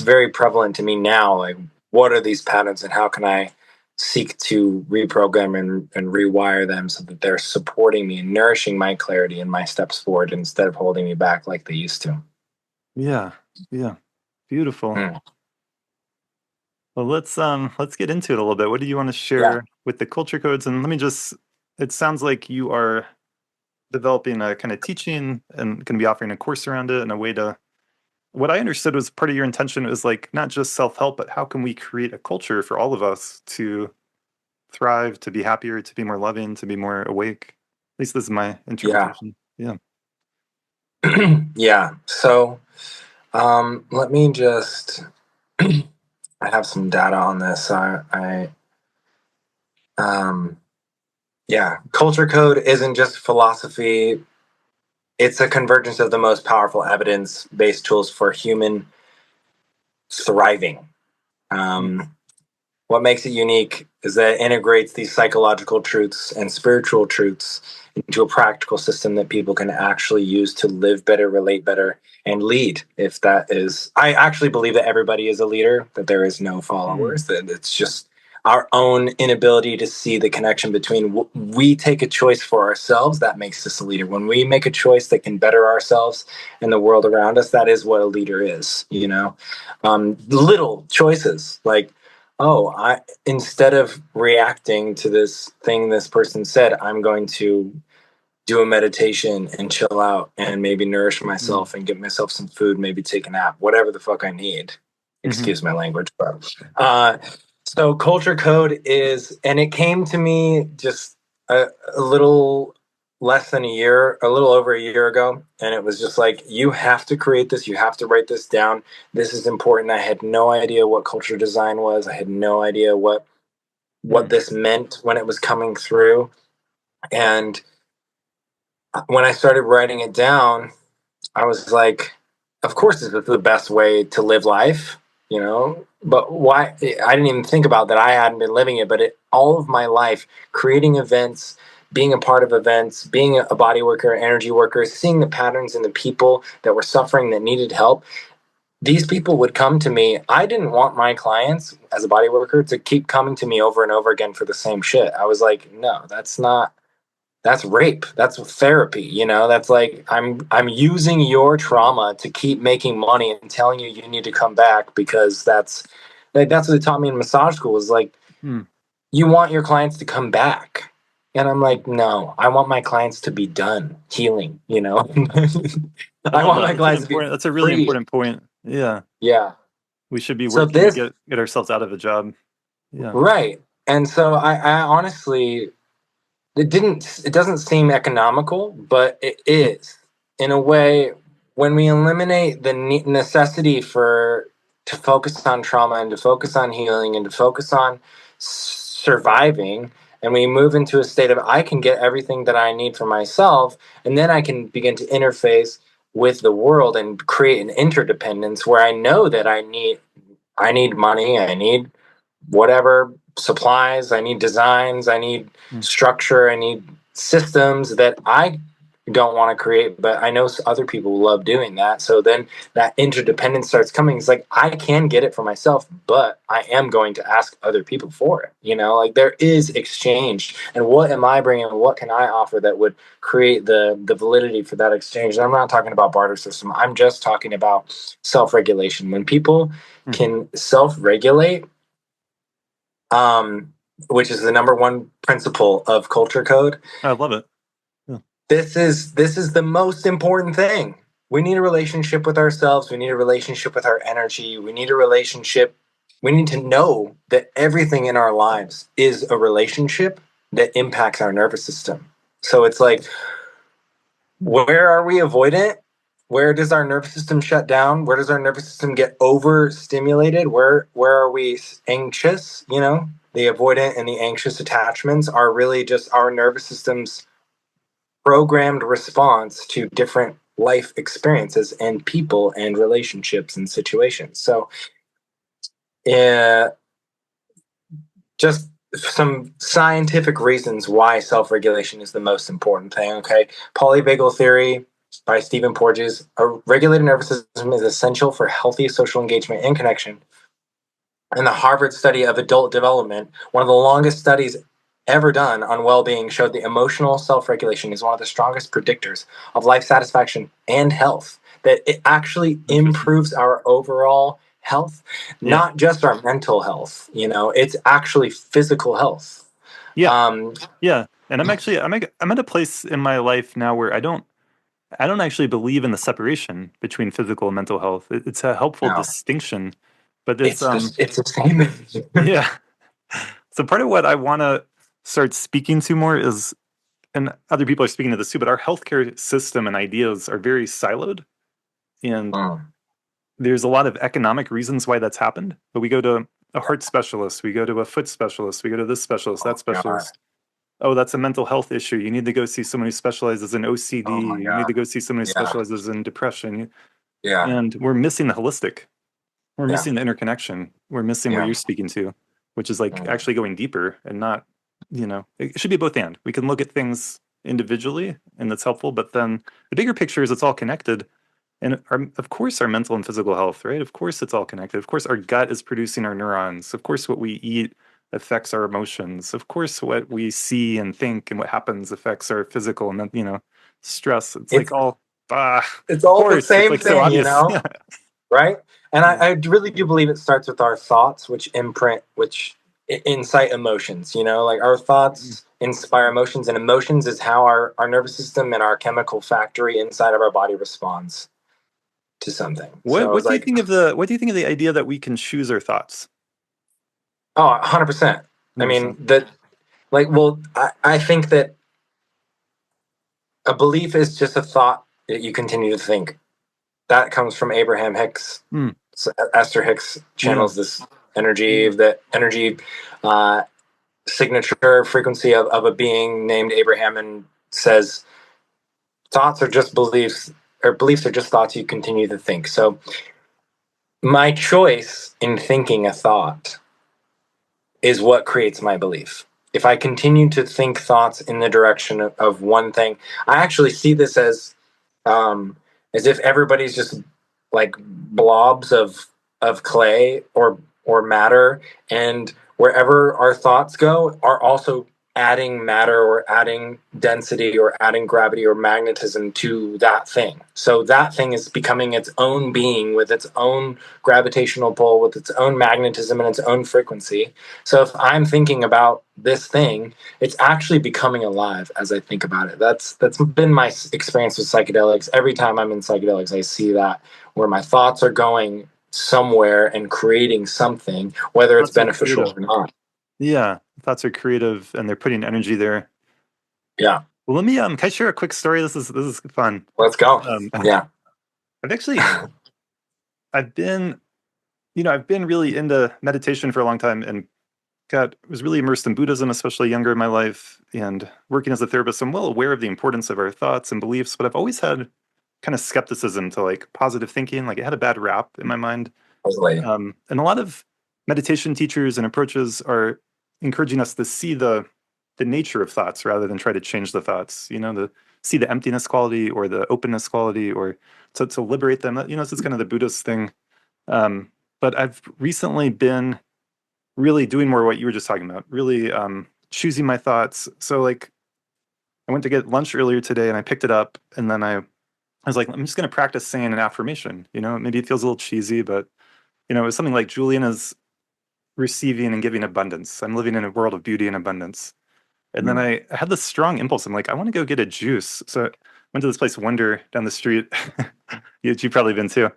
very prevalent to me now. Like, what are these patterns and how can I seek to reprogram and rewire them so that they're supporting me and nourishing my clarity and my steps forward instead of holding me back like they used to. Yeah. Yeah. Beautiful. Mm. Well, let's get into it a little bit. What do you want to Yeah. share with the culture codes? And let me just it sounds like you are developing a kind of teaching and going to be offering a course around it and a way to what I understood was part of your intention is like not just self-help, but how can we create a culture for all of us to thrive, to be happier, to be more loving, to be more awake. At least this is my Yeah. interpretation. Yeah. Yeah. So let me just. I have some data on this. I um, Yeah, culture code isn't just philosophy. It's a convergence of the most powerful evidence-based tools for human thriving. Mm, What makes it unique is that it integrates these psychological truths and spiritual truths into a practical system that people can actually use to live better, relate better, and lead. If that is, I actually believe that everybody is a leader, that there is no mm, followers, that it's just our own inability to see the connection between we take a choice for ourselves that makes us a leader. When we make a choice that can better ourselves and the world around us, that is what a leader is, you know. Little choices like, oh, I instead of reacting to this thing this person said, I'm going to do a meditation and chill out and maybe nourish mm, myself and get myself some food, maybe take a nap, whatever the fuck I need. mhm, Excuse my language, bro. Uh, so culture code is, and it came to me just a little less than a year, a little over a year ago. And it was just like, you have to create this. You have to write this down. This is important. I had no idea what culture design was. I had no idea what mm, this meant when it was coming through. And when I started writing it down, I was like, of course, this is the best way to live life, you know? But why? I didn't even think about that. I hadn't been living it, but all of my life, creating events, being a part of events, being a body worker, energy worker, seeing the patterns in the people that were suffering that needed help. These people would come to me. I didn't want my clients as a body worker to keep coming to me over and over again for the same shit. I was like, no, that's rape. That's therapy. You know, that's like I'm using your mm, trauma to keep making money and telling you you need to come back because that's what they taught me in massage school is like, mm, you want your clients to come back. And I'm mm. like, no, I want my clients to be done healing, you know. I I love want that. my That's an clients to be important. That's a really free. important point. Yeah, Yeah. we should be So working to this get ourselves out of a job. Yeah. right. And so I honestly it doesn't seem economical, but it Mm, is in a way. When we eliminate the necessity for to focus on trauma and to focus on healing and to focus on surviving, and we move into a state of I can get everything that I need for myself, and then I can begin to interface with the world and create an interdependence where I know that I need money, I need whatever supplies, I need designs, I need mm. structure, I need systems that I don't want to create, but I know other people love doing that. So then that interdependence starts coming. It's like I can get it for myself, but I am going to ask other people for it. You know, like there is exchange, and what am I bringing? What can I offer that would create the validity for that exchange? And I'm not talking about barter system. I'm just talking about self regulation. When people Mhm. can self regulate, um, which is the number one principle of culture code. I love it. Yeah. This is the most important thing. We need a relationship with ourselves. We need a relationship with our energy. We need a relationship. We need to know that everything in our lives is a relationship that impacts our nervous system. So it's like, Mm. where are we avoidant? Where does our nervous system shut down? Where does our nervous system get overstimulated? Where are we anxious? You know, the avoidant and the anxious attachments are really just our nervous system's programmed response to different life experiences and people and relationships and situations. So, uh, just some scientific reasons why self-regulation is the most important thing. Okay, polyvagal theory by Stephen Porges. A regulated nervous system is essential for healthy social engagement and connection. And the Harvard study of adult development, one of the longest studies ever done on well-being, showed the emotional self-regulation is one of the strongest predictors of life satisfaction and health. That it actually Interesting. improves our overall health, Yeah. not just our mental health. You know, it's actually physical health. Yeah. Um, Yeah. And I'm at a place in my life now where I don't actually believe in the separation between physical and mental health. It's a helpful no, distinction, but it's the same. yeah. So part of what I want to start speaking to more is, and other people are speaking to this too, but our healthcare system and ideas are very siloed, and Mm, there's a lot of economic reasons why that's happened. But we go to a heart specialist, we go to a foot specialist, we go to this specialist, that oh God. specialist. oh, that's a mental health issue. You need to go see someone who specializes in OCD. Oh my You need God. to go see someone who Yeah. specializes in depression. Yeah. And we're missing the holistic. We're Yeah. missing the interconnection. We're missing what Yeah. you're speaking to, which is like Mm. actually going deeper and not, it should be both and. We can look at things individually and that's helpful, but then the bigger picture is it's all connected. And of course, our mental and physical health, right? Of course, it's all connected. Of course, our gut is producing our neurons. Of course, what we eat affects our emotions. Of course, what we see and think and what happens affects our physical and, stress. It's like It's all, it's of all the course, it's same like so thing, obvious. right? And Yeah. I really do believe it starts with our thoughts, which imprint, which incite emotions. Like our Mhm. thoughts inspire emotions, and emotions is how our nervous system and our chemical factory inside of our body responds to something. What So what it's do you like, think of the idea that we can choose our thoughts? oh, 100%. I mean, 100%. that, like, well, I think that a belief is just a thought that you continue to think. That comes from Abraham Hicks. Hmm. So Esther Hicks Yeah. channels this energy, the energy uh, signature frequency of a being named Abraham, and says thoughts are just beliefs, or beliefs are just thoughts you continue to think. So my choice in thinking a thought is what creates my belief. If I continue to think thoughts in the direction of one thing, I actually see this um, as if everybody's just like blobs of clay or matter, and wherever our thoughts go are also adding matter or adding density or adding gravity or magnetism to that thing. So that thing is becoming its own being with its own gravitational pull, with its own magnetism and its own frequency. So if I'm thinking about this thing, it's actually becoming alive as I think about it. That's been my experience with psychedelics. Every time I'm in psychedelics, I see that where my thoughts are going somewhere and creating something, whether it's Thoughts are beneficial creative. or not. Yeah. Thoughts are creative and they're putting energy there. Yeah, Well, let me can I share a quick story? This is fun. let's go. Yeah. I've actually I've been I've been really into meditation for a long time and was really immersed in Buddhism, especially younger in my life, and working as a therapist. I'm well aware of the importance of our thoughts and beliefs, but I've always had kind of skepticism to like positive thinking. Like it had a bad rap in my mind. Totally. And a lot of meditation teachers and approaches are encouraging us to see the nature of thoughts rather than try to change the thoughts. To see the emptiness quality or the openness quality, or to liberate them. This is kind of the Buddhist thing. Um, but I've recently been really doing more what you were just talking about, really choosing my thoughts. So like I went to get lunch earlier today and I picked it up and then I was like, I'm just going to practice saying an affirmation. Maybe it feels a little cheesy, but it was something like Julian is receiving and giving abundance. I'm living in a world of beauty and abundance. And then Mm. I had this strong impulse. I'm like, I want to go get a juice. So I went to this place, Wonder, down the street. You've probably been too.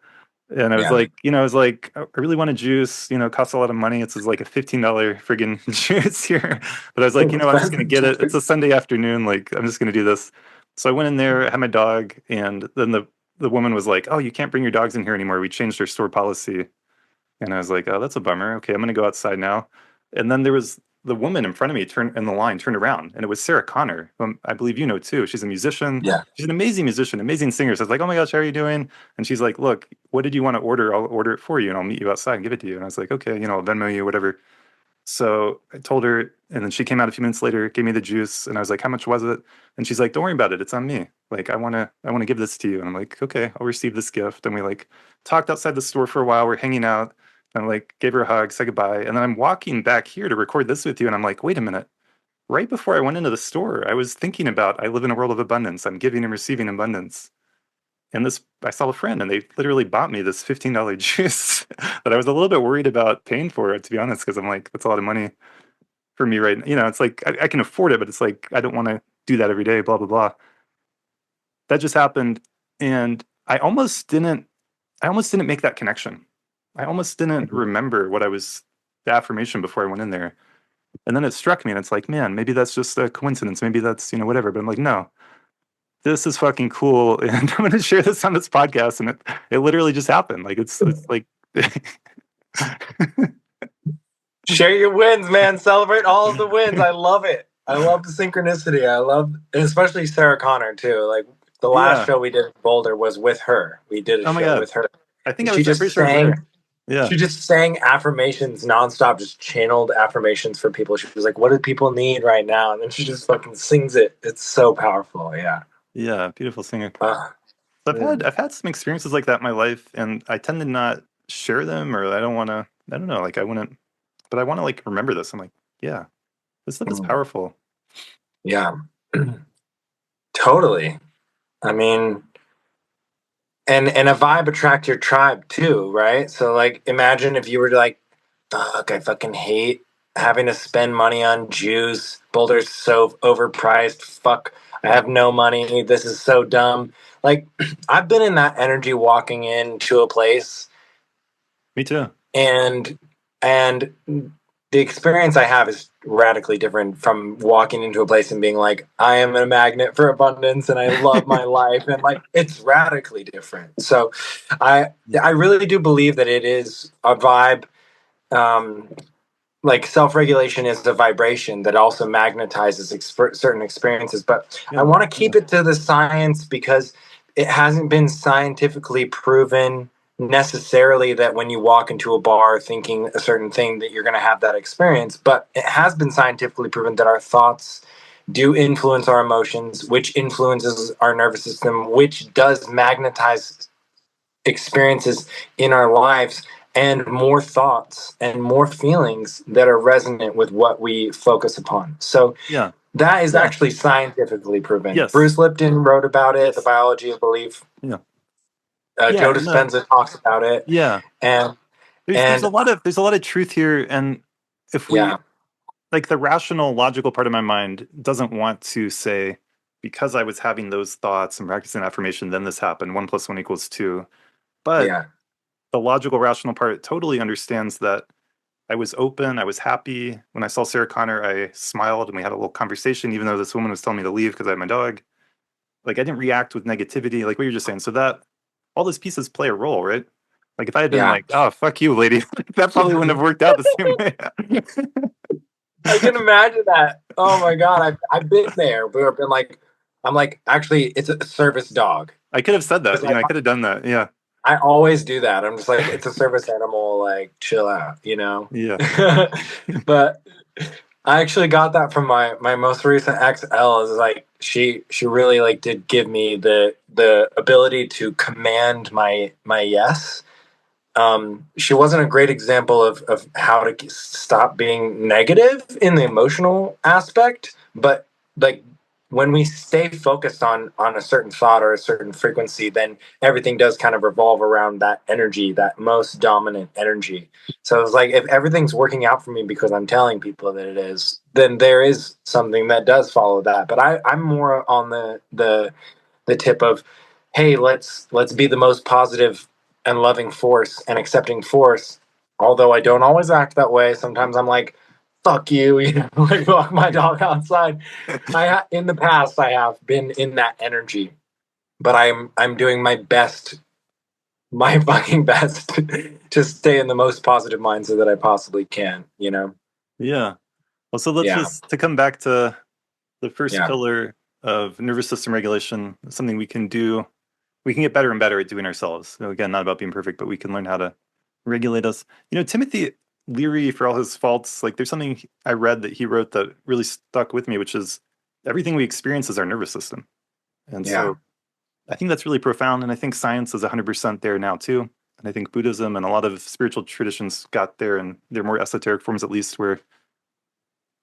And I was Yeah. like, I really want a juice. It costs a lot of money. It's like a $15 friggin' juice here. But I was like, I'm just gonna get it. It's a Sunday afternoon. Like, I'm just gonna do this. So I went in there, had my dog, and then the woman was like, "Oh, you can't bring your dogs in here anymore. We changed our store policy." And I was like, "Oh, that's a bummer. Okay, I'm gonna go outside now." And then there was the woman in front of me turned in the line, turned around, and it was Sarah Connor, who I believe you know too. She's a musician. Yeah. She's an amazing musician, amazing singer. So I was like, "Oh my gosh, how are you doing?" And she's like, "Look, what did you want to order? I'll order it for you, and I'll meet you outside and give it to you." And I was like, "Okay, I'll Venmo you, whatever." So I told her, and then she came out a few minutes later, gave me the juice, and I was like, "How much was it?" And she's like, "Don't worry about it. It's on me. Like, I wanna give this to you." And I'm like, "Okay, I'll receive this gift." And we like talked outside the store for a while. We're hanging out, and I like gave her a hug, said goodbye, and then I'm walking back here to record this with you, and I'm like, "Wait a minute." Right before I went into the store, I was thinking about I live in a world of abundance. I'm giving and receiving abundance. And I saw a friend and they literally bought me this $15 juice that I was a little bit worried about paying for it, to be honest, because I'm like, that's a lot of money for me right now. It's like I can afford it, but it's like I don't want to do that every day, blah, blah, blah. That just happened. And I almost didn't make that connection. I almost didn't remember the affirmation before I went in there. And then it struck me and it's like, man, maybe that's just a coincidence. Maybe that's, whatever. But I'm like, no, this is fucking cool. And I'm going to share this on this podcast. And it literally just happened. Like, it's like, Share your wins, man. Celebrate all of the wins. I love it. I love the synchronicity. I love, especially Sarah Connor too. Like the last Yeah. show we did in Boulder was with her. We did a Oh my show god. with her, I think and I was. I'm pretty sure I was there. Yeah. she just sang affirmations nonstop, just channeled affirmations for people. She was like, "What do people need right now?" And then she just fucking sings it. It's so powerful. Yeah. Yeah. Beautiful singer. Uh, So mm, I've had some experiences like that in my life, and I tend to not share them, or I don't want to. I don't know. Like I wouldn't, but I want to like remember this. I'm like, yeah, this stuff is mm, powerful. yeah. Totally. I mean, and a vibe attract your tribe too, right? So like imagine if you were like, fuck, I fucking hate having to spend money on juice. Boulder's so overpriced. Fuck, I have no money. This is so dumb. Like I've been in that energy walking into a place, Me too. and and the experience I have is radically different from walking into a place and being like, I am a magnet for abundance and I love my life, and like it's radically different. So I I really do believe that it is a vibe. Um, like self-regulation is a vibration that also magnetizes certain experiences, but I Yeah. want to keep it to the science because it hasn't been scientifically proven necessarily that when you walk into a bar thinking a certain thing that you're going to have that experience, but it has been scientifically proven that our thoughts do influence our emotions, which influences our nervous system, which does magnetize experiences in our lives, and more thoughts and more feelings that are resonant with what we focus upon. So Yeah. that is Yeah. actually scientifically proven. Yes. Bruce Lipton wrote about it, The Yes. Biology of Belief. Yeah. Joe Yeah. No. Dispenza talks about it, Yeah. and There's and a lot of truth here, and if we yeah, like the rational, logical part of my mind doesn't want to say because I was having those thoughts and practicing affirmation, then this happened. 1 + 1 = 2. But yeah, the logical, rational part totally understands that I was open. I was happy. When I saw Sarah Connor, I smiled and we had a little conversation, even though this woman was telling me to leave because I had my dog. Like I didn't react with negativity, like what you're just saying. So that all those pieces play a role, right? Like if I had been yeah. like, "Oh, fuck you, lady," that probably wouldn't have worked out the same way. I can imagine that. Oh my god, I've been there. We've been like, I'm like, actually, it's a service dog I could have said that. because You know, I could have done that. Yeah. I always do that. I'm just like, it's a service animal, like chill out, you know? Yeah. But I actually got that from my most recent XL. Is like she really like did give me the ability to command my yes. She wasn't a great example of how to stop being negative in the emotional aspect, but like when we stay focused on a certain thought or a certain frequency, then everything does kind of revolve around that energy, that most dominant energy. So it's like if everything's working out for me because I'm telling people that it is, then there is something that does follow that. But I'm more on the tip of, hey, let's be the most positive and loving force and accepting force. Although I don't always act that way, sometimes I'm like, fuck you, you know, like walk my dog outside. In the past I have been in that energy, but I'm doing my best, my fucking best to stay in the most positive mindset that I possibly can, you know? Yeah. Well, so let's Yeah, just to come back to the first yeah, pillar of nervous system regulation, something we can do. We can get better and better at doing ourselves. So again, not about being perfect, but we can learn how to regulate us. You know, Timothy Leary, for all his faults, like there's something I read that he wrote that really stuck with me, which is everything we experience is our nervous system. And yeah, so I think that's really profound. And I think science is 100% there now too. And I think Buddhism and a lot of spiritual traditions got there, and they're more esoteric forms, at least, where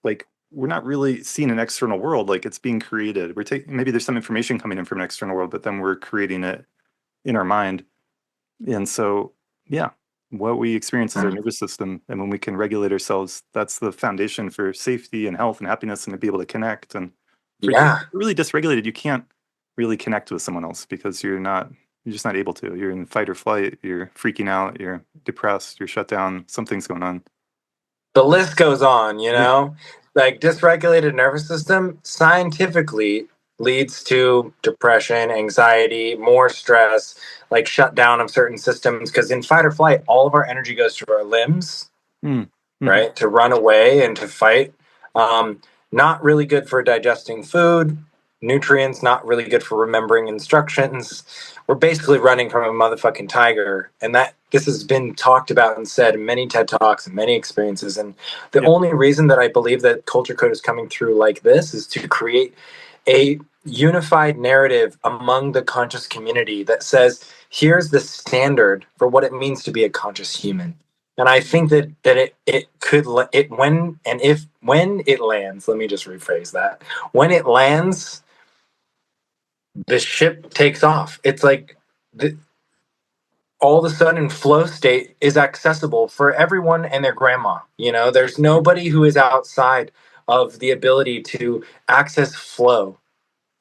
like we're not really seeing an external world, like it's being created. We're taking, maybe there's some information coming in from an external world, but then we're creating it in our mind. And so, yeah, what we experience is our mm, nervous system. And when we can regulate ourselves, that's the foundation for safety and health and happiness and to be able to connect. And if yeah. you're really dysregulated, you can't really connect with someone else because you're just not able to. You're in fight or flight, you're freaking out, you're depressed, you're shut down, something's going on. The list goes on, you Yeah. know? Like dysregulated nervous system scientifically leads to depression, anxiety, more stress, like shutdown of certain systems. Because in fight or flight, all of our energy goes to our limbs, Mm. Hmm. right? To run away and to fight. Um, not really good for digesting food, nutrients, not really good for remembering instructions. We're basically running from a motherfucking tiger. And that this has been talked about and said in many TED Talks and many experiences. And the Yep. only reason that I believe that culture code is coming through like this is to create a unified narrative among the conscious community that says, here's the standard for what it means to be a conscious human. And I think that it could it when it lands, let me just rephrase that. When it lands, the ship takes off. It's like all of a sudden flow state is accessible for everyone and their grandma. You know, there's nobody who is outside of the ability to access flow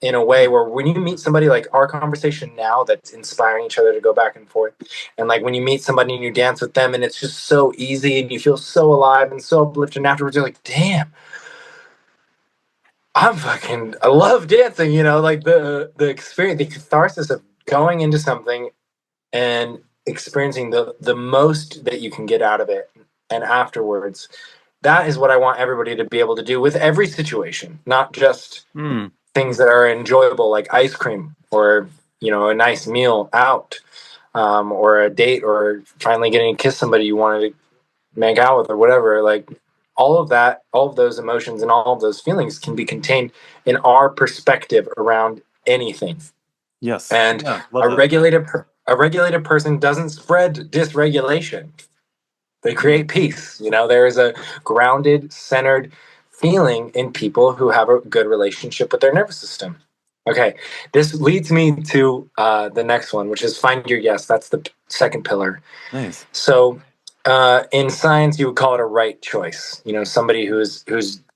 in a way where when you meet somebody like our conversation now that's inspiring each other to go back and forth, and like when you meet somebody and you dance with them and it's just so easy and you feel so alive and so uplifted, and afterwards you're like, damn, I love dancing, you know, like the experience, the catharsis of going into something and experiencing the most that you can get out of it, and afterwards, that is what I want everybody to be able to do with every situation, not just things that are enjoyable like ice cream or, you know, a nice meal out, or a date, or finally getting to kiss somebody you wanted to make out with or whatever. Like all of that, all of those emotions and all of those feelings can be contained in our perspective around anything. Yes. And Yeah. Love a that. regulated person doesn't spread dysregulation. They create peace. You know, there is a grounded, centered feeling in people who have a good relationship with their nervous system. Okay, this leads me to the next one, which is find your yes. That's the second pillar. Nice. So, in science, you would call it a right choice. You know, somebody who's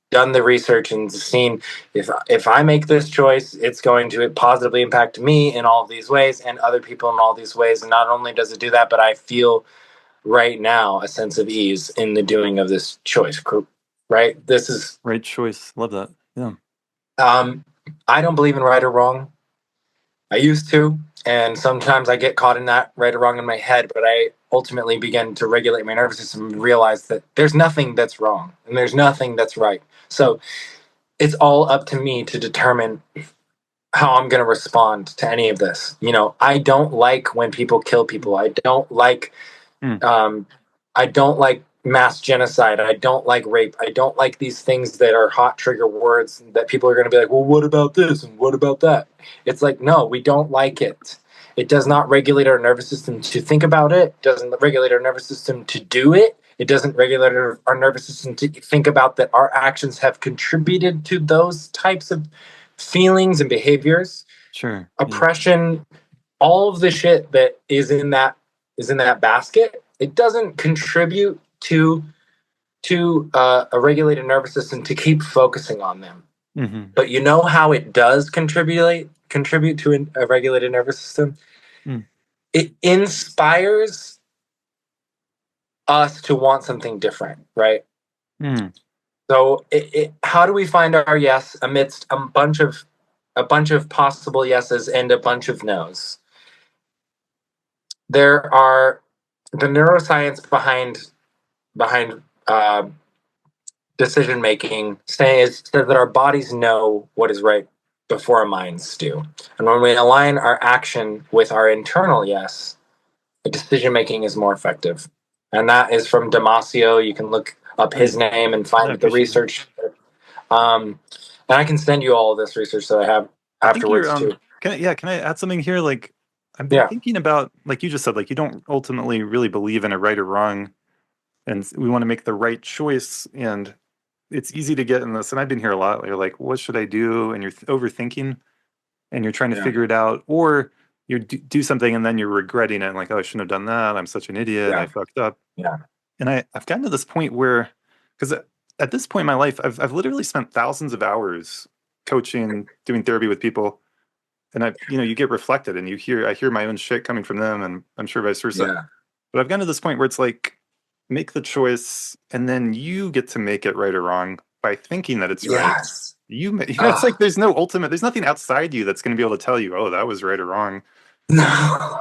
done the research and seen if I make this choice, it's going to positively impact me in all of these ways and other people in all these ways. And not only does it do that, but I feel right now a sense of ease in the doing of this choice. Right? This is Right choice. Love that. Yeah. I don't believe in right or wrong. I used to, and sometimes I get caught in that right or wrong in my head, but I ultimately begin to regulate my nervous system and realize that there's nothing that's wrong and there's nothing that's right. So it's all up to me to determine how I'm going to respond to any of this. You know, I don't like when people kill people. Um, I don't like mass genocide. I don't like rape. I don't like these things that are hot trigger words that people are going to be like, well, what about this and what about that? It's like, no, we don't like it. It does not regulate our nervous system to think about it. It doesn't regulate our nervous system to do it. It doesn't regulate our nervous system to think about that our actions have contributed to those types of feelings and behaviors. Sure. Yeah. Oppression, all of the shit that is in that basket, it doesn't contribute to a regulated nervous system to keep focusing on them. Mm-hmm. But you know how it does contribute to a regulated nervous system? It inspires us to want something different, right? So how do we find our yes amidst a bunch of possible yeses and a bunch of nos? There are the neuroscience behind decision making says that our bodies know what is right before our minds do, and when we align our action with our internal yes, the decision making is more effective. And that is from Damasio. You can look up his name and I find the appreciate it. research. And I can send you all of this research that I have I think you're afterwards too. can I add something here? Like I've been Yeah, thinking about, like you just said, like you don't ultimately really believe in a right or wrong, and we want to make the right choice, and it's easy to get in this, and I've been here a lot. You're like, what should I do? And you're overthinking, and you're trying to yeah, figure it out, or you do something and then you're regretting it, and like, oh, I shouldn't have done that. I'm such an idiot. I yeah, fucked up. yeah, And I've gotten to this point where, because at this point in my life, I've literally spent thousands of hours coaching, doing therapy with people, and you get reflected, and I hear my own shit coming from them, and I'm sure vice versa. yeah. But I've gotten to this point where it's like, make the choice, and then you get to make it right or wrong by thinking that it's right. Yes. It's like there's no ultimate, there's nothing outside you that's going to be able to tell you, oh, that was right or wrong. No.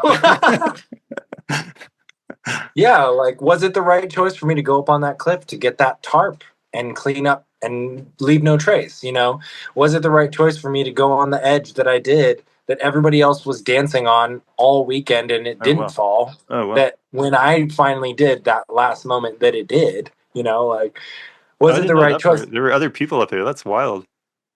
Yeah, like was it the right choice for me to go up on that cliff to get that tarp? and clean up and leave no trace, you know? Was it the right choice for me to go on the edge that I did, that everybody else was dancing on all weekend and it Oh didn't wow. fall? Oh wow. That when I finally did, that last moment that it did, you know, like, Oh, was I it didn't the know right that part. choice? There were other people up there. That's wild.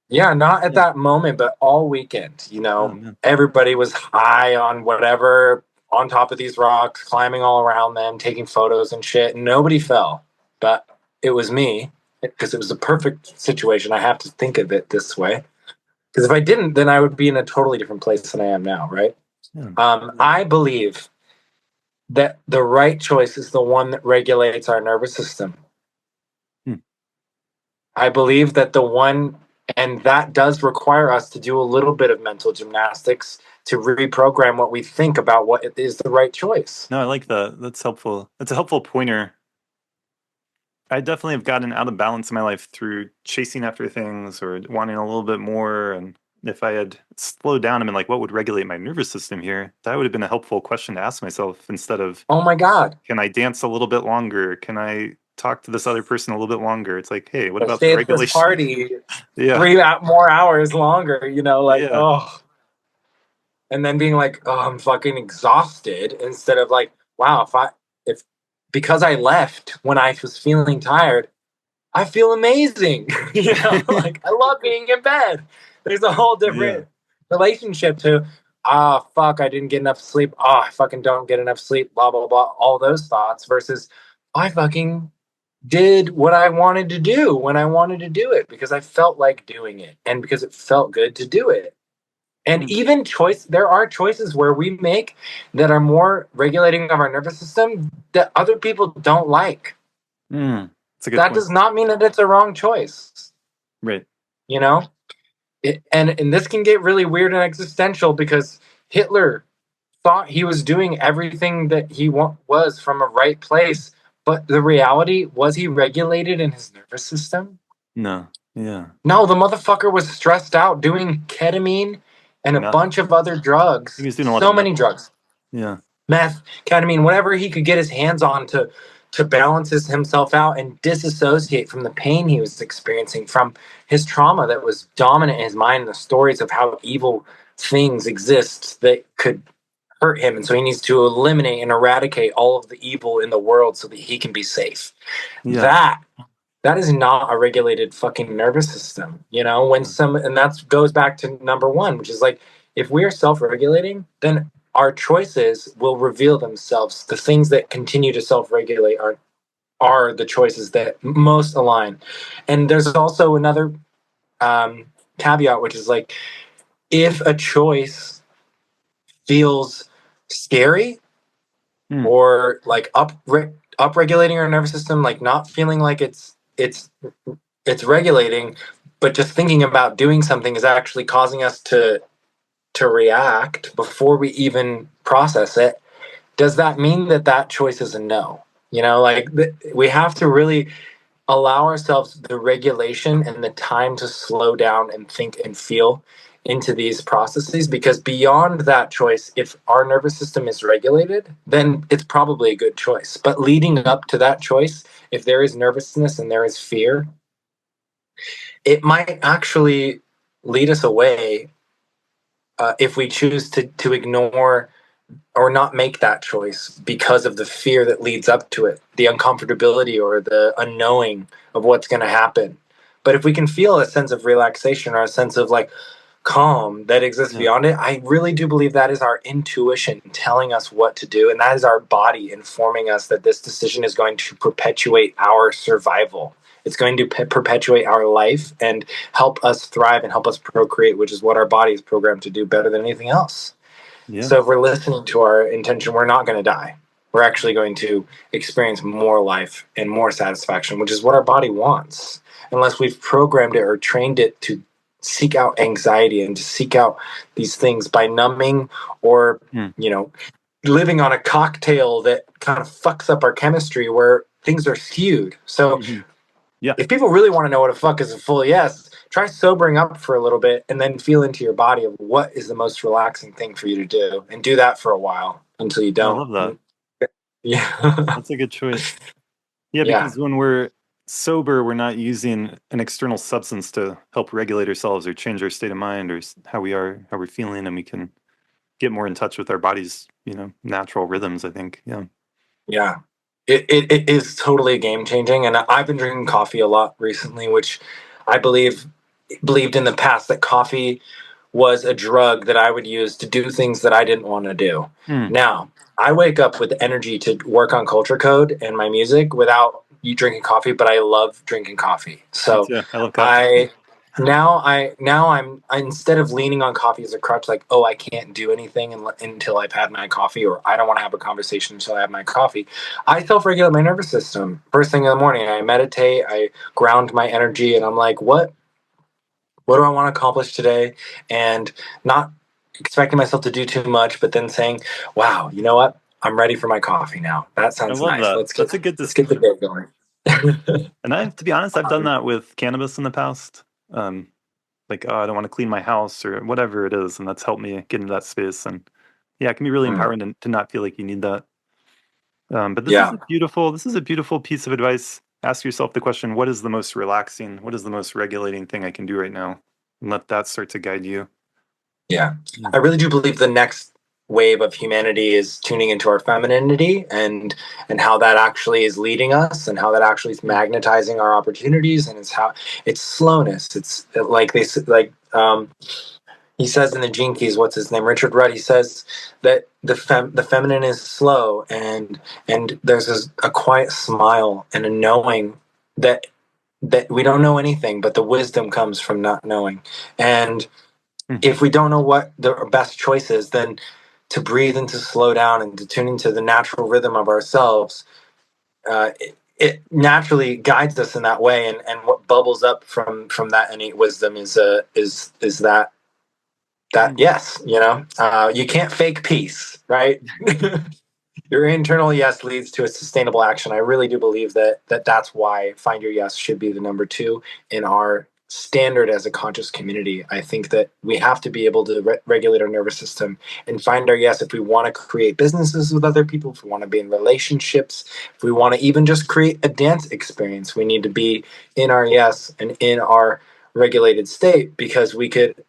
Yeah, not at Yeah. that moment, but all weekend, you Oh know, man. everybody was high on whatever, on top of these rocks, climbing all around them, taking photos and shit. And nobody fell, but it was me because it was the perfect situation. I have to think of it this way. Because if I didn't, then I would be in a totally different place than I am now, right? Yeah. Yeah. I believe that the right choice is the one that regulates our nervous system. Hmm. I believe that the one, and that does require us to do a little bit of mental gymnastics to reprogram what we think about what is the right choice. No, I like that. That's helpful. That's a helpful pointer. I definitely have gotten out of balance in my life through chasing after things or wanting a little bit more. And if I had slowed down and been like, what would regulate my nervous system here? That would have been a helpful question to ask myself instead of, Oh my God. can I dance a little bit longer? Can I talk to this other person a little bit longer? It's like, hey, what Or about the stay at this regulation? party Yeah. 3 more hours longer, you know, like, Yeah. oh, and then being like, oh, I'm fucking exhausted instead of like, wow, if, because I left when I was feeling tired, I feel amazing. You know, like I love being in bed. There's a whole Yeah. different relationship to, fuck, I didn't get enough sleep. I fucking don't get enough sleep, blah, blah, blah. All those thoughts versus I fucking did what I wanted to do when I wanted to do it because I felt like doing it and because it felt good to do it. And Hmm. even there are choices where we make that are more regulating of our nervous system that other people don't like. Hmm. That's a good That point. does not mean that it's a wrong choice, Right. you know? And this can get really weird and existential because Hitler thought he was doing everything that he was from a right place, but the reality was he regulated in his nervous system? No. Yeah. No, the motherfucker was stressed out doing ketamine and a Meth. bunch of other He drugs. was doing a lot of So meth. many drugs. Yeah. Meth, ketamine, whatever he could get his hands on to balance himself out and disassociate from the pain he was experiencing, from his trauma that was dominant in his mind, and the stories of how evil things exist that could hurt him. And so he needs to eliminate and eradicate all of the evil in the world so that he can be safe. Yeah. That is not a regulated fucking nervous system, you know. When Yeah. some, and that goes back to number one, which is like, if we are self-regulating, then our choices will reveal themselves. The things that continue to self-regulate are the choices that most align. And there's also another caveat, which is like, if a choice feels scary Hmm. or like upregulating our nervous system, like not feeling like it's regulating, but just thinking about doing something is actually causing us to react before we even process it. Does that mean that that choice is a no? You know, like we have to really allow ourselves the regulation and the time to slow down and think and feel into these processes, because beyond that choice, if our nervous system is regulated, then it's probably a good choice. But leading up to that choice, if there is nervousness and there is fear, it might actually lead us away, if we choose to ignore or not make that choice because of the fear that leads up to it, the uncomfortability or the unknowing of what's going to happen. But if we can feel a sense of relaxation or a sense of like calm that exists Yeah. beyond it, I really do believe that is our intuition telling us what to do. And that is our body informing us that this decision is going to perpetuate our survival. It's going to perpetuate our life and help us thrive and help us procreate, which is what our body is programmed to do better than anything else. Yeah. So if we're listening to our intention, we're not going to die. We're actually going to experience more life and more satisfaction, which is what our body wants, unless we've programmed it or trained it to seek out anxiety and to seek out these things by numbing or, Hmm. you know, living on a cocktail that kind of fucks up our chemistry where things are skewed. So Hmm. Yeah. if people really want to know what a fuck is a full yes, try sobering up for a little bit and then feel into your body of what is the most relaxing thing for you to do, and do that for a while until you I don't. love that. Yeah. That's a good choice. Yeah, Yeah. because when we're sober, we're not using an external substance to help regulate ourselves or change our state of mind or how we are, how we're feeling, and we can get more in touch with our body's, natural rhythms, I think. Yeah. Yeah. It is totally game changing. And I've been drinking coffee a lot recently, which I believed in the past that coffee was a drug that I would use to do things that I didn't want to do. Hmm. Now, I wake up with energy to work on culture code and my music without you drinking coffee, but I love drinking coffee. Me So too. I love coffee. I now I'm instead of leaning on coffee as a crutch, like, oh, I can't do anything until I've had my coffee, or I don't want to have a conversation until I have my coffee. I self-regulate my nervous system first thing in the morning. I meditate, I ground my energy, and I'm like, what do I want to accomplish today? And not expecting myself to do too much, but then saying, wow, you know what? I'm ready for my coffee now. That I sounds love nice. that. Let's get That's a good let's get the distinction. day going. And to be honest, I've done that with cannabis in the past. Like, oh, I don't want to clean my house or whatever it is, and that's helped me get into that space. And yeah, it can be really Mm, empowering to not feel like you need that. But yeah, this is a beautiful piece of advice. Ask yourself the question, what is the most relaxing, what is the most regulating thing I can do right now? And let that start to guide you. yeah. Mm. I really do believe the next wave of humanity is tuning into our femininity and how that actually is leading us and how that actually is Mm. magnetizing our opportunities, and it's how it's slowness. It's like he says in the Gene Keys, what's his name, Richard Rudd. He says that the feminine is slow, and there's a quiet smile and a knowing that we don't know anything, but the wisdom comes from not knowing. And Mhm. if we don't know what the best choice is, then to breathe and to slow down and to tune into the natural rhythm of ourselves, it naturally guides us in that way. And what bubbles up from that innate wisdom is that Mm. yes, you can't fake peace, right? Your internal yes leads to a sustainable action. I really do believe that's why find your yes should be the number two in our standard as a conscious community. I think that we have to be able to regulate our nervous system and find our yes if we want to create businesses with other people, if we want to be in relationships, if we want to even just create a dance experience. We need to be in our yes and in our regulated state, because we could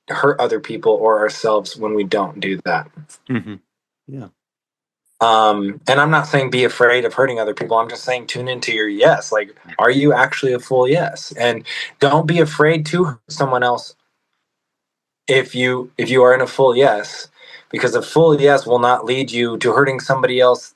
hurt other people or ourselves when we don't do that. Mhm. Yeah. And I'm not saying be afraid of hurting other people. I'm just saying tune into your yes. Like, are you actually a full yes? And don't be afraid to hurt someone else if you are in a full yes, because a full yes will not lead you to hurting somebody else.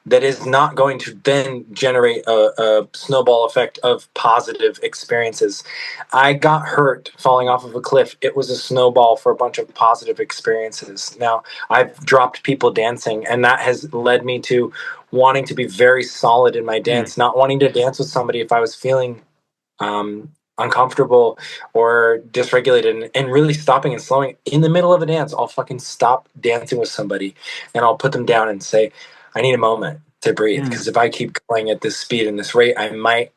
That is not going to then generate a snowball effect of positive experiences. I got hurt falling off of a cliff. It was a snowball for a bunch of positive experiences. Now, I've dropped people dancing, and that has led me to wanting to be very solid in my Mm. dance, not wanting to dance with somebody if I was feeling uncomfortable or dysregulated, and really stopping and slowing in the middle of a dance. I'll fucking stop dancing with somebody and I'll put them down and say, I need a moment to breathe, Mm. because if I keep going at this speed and this rate, I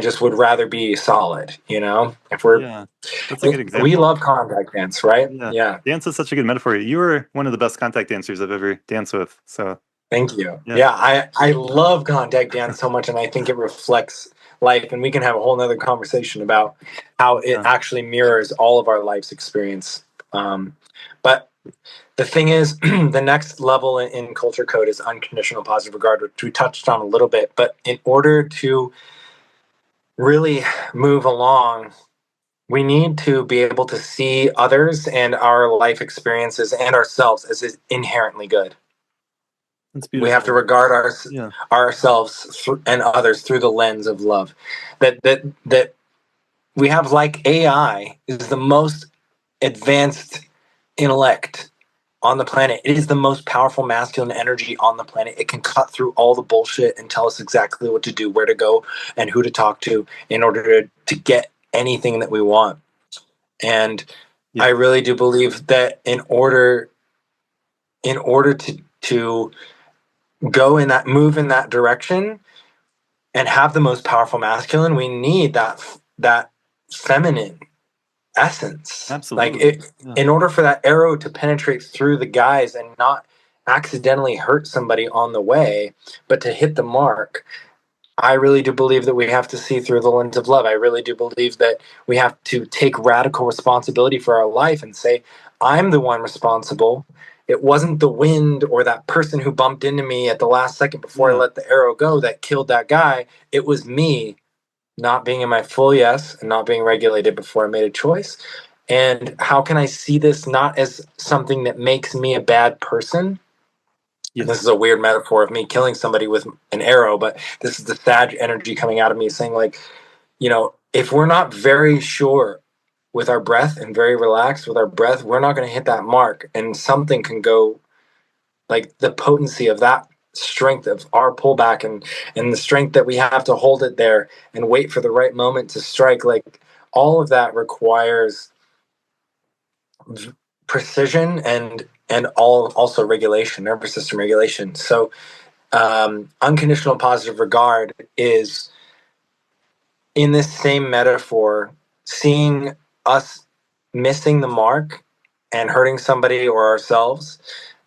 just would rather be solid. If Yeah. That's a good we example. love contact dance, right? Yeah. Yeah. Dance is such a good metaphor. You were one of the best contact dancers I've ever danced with. So Thank you. yeah. Yeah, I love contact dance so much, and I think it reflects life. And we can have a whole nother conversation about how it Yeah. actually mirrors all of our life's experience. But the thing is, the next level in culture code is unconditional positive regard, which we touched on a little bit. But in order to really move along, we need to be able to see others and our life experiences and ourselves as inherently good. That's We have to beautiful. regard Yeah. ourselves and others through the lens of love. That we have, like, AI is the most advanced intellect on the planet. It is the most powerful masculine energy on the planet. It can cut through all the bullshit and tell us exactly what to do, where to go, and who to talk to in order to get anything that we want. And I Yeah. really do believe that in order to go in that move in that direction and have the most powerful masculine, we need that feminine essence. Like, Absolutely. it, Yeah. in order for that arrow to penetrate through the guys and not accidentally hurt somebody on the way, but to hit the mark, I really do believe that we have to see through the lens of love. I really do believe that we have to take radical responsibility for our life and say, I'm the one responsible. It wasn't the wind or that person who bumped into me at the last second before I Yeah. let the arrow go that killed that guy. It was me not being in my full yes and not being regulated before I made a choice. And how can I see this not as something that makes me a bad person? And this Yes. is a weird metaphor of me killing somebody with an arrow, but this is the Sag energy coming out of me saying, like, if we're not very sure with our breath and very relaxed with our breath, we're not going to hit that mark. And something can go, like the potency of that strength of our pullback and the strength that we have to hold it there and wait for the right moment to strike. Like all of that requires precision and also regulation, nervous system regulation. So unconditional positive regard is, in this same metaphor, seeing us missing the mark and hurting somebody or ourselves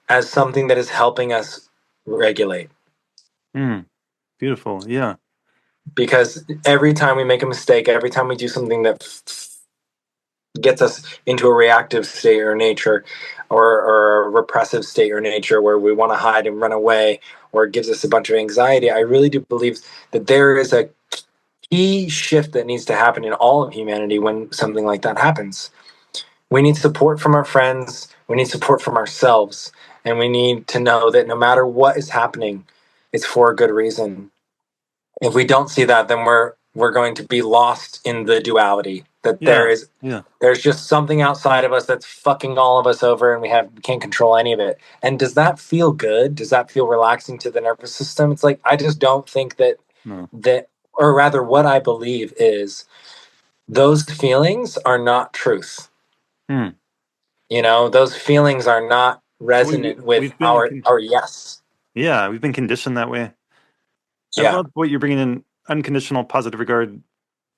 as something that is helping us regulate. Mm, beautiful. Yeah. Because every time we make a mistake, every time we do something that gets us into a reactive state or nature, or a repressive state or nature where we want to hide and run away, or it gives us a bunch of anxiety, I really do believe that there is a key shift that needs to happen in all of humanity when something like that happens. We need support from our friends, we need support from ourselves, and we need to know that no matter what is happening, it's for a good reason. If we don't see that, then we're going to be lost in the duality that Yeah. Yeah. there's just something outside of us that's fucking all of us over, and we can't control any of it. And does that feel good? Does that feel relaxing to the nervous system? It's like, I just don't think No. that, or rather what I believe is those feelings are not truth. Hmm. Those feelings are not So resonant with we've been our yes. yeah, we've been conditioned that way. I Yeah. love what you're bringing in, unconditional positive regard.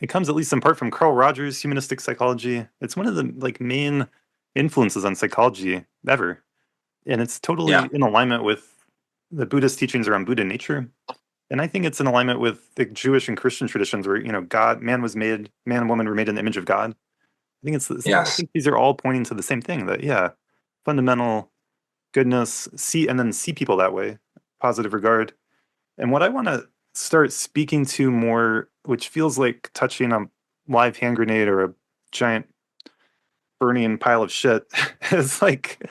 It comes at least in part from Carl Rogers' humanistic psychology. It's one of the like main influences on psychology ever, and it's totally Yeah. in alignment with the Buddhist teachings around Buddha nature. And I think it's in alignment with the Jewish and Christian traditions where, God, man and woman were made in the image of God. I Yes. think these are all pointing to the same thing, that, yeah, fundamental goodness, and then see people that way, positive regard. And what I want to start speaking to more, which feels like touching a live hand grenade or a giant burning pile of shit, is like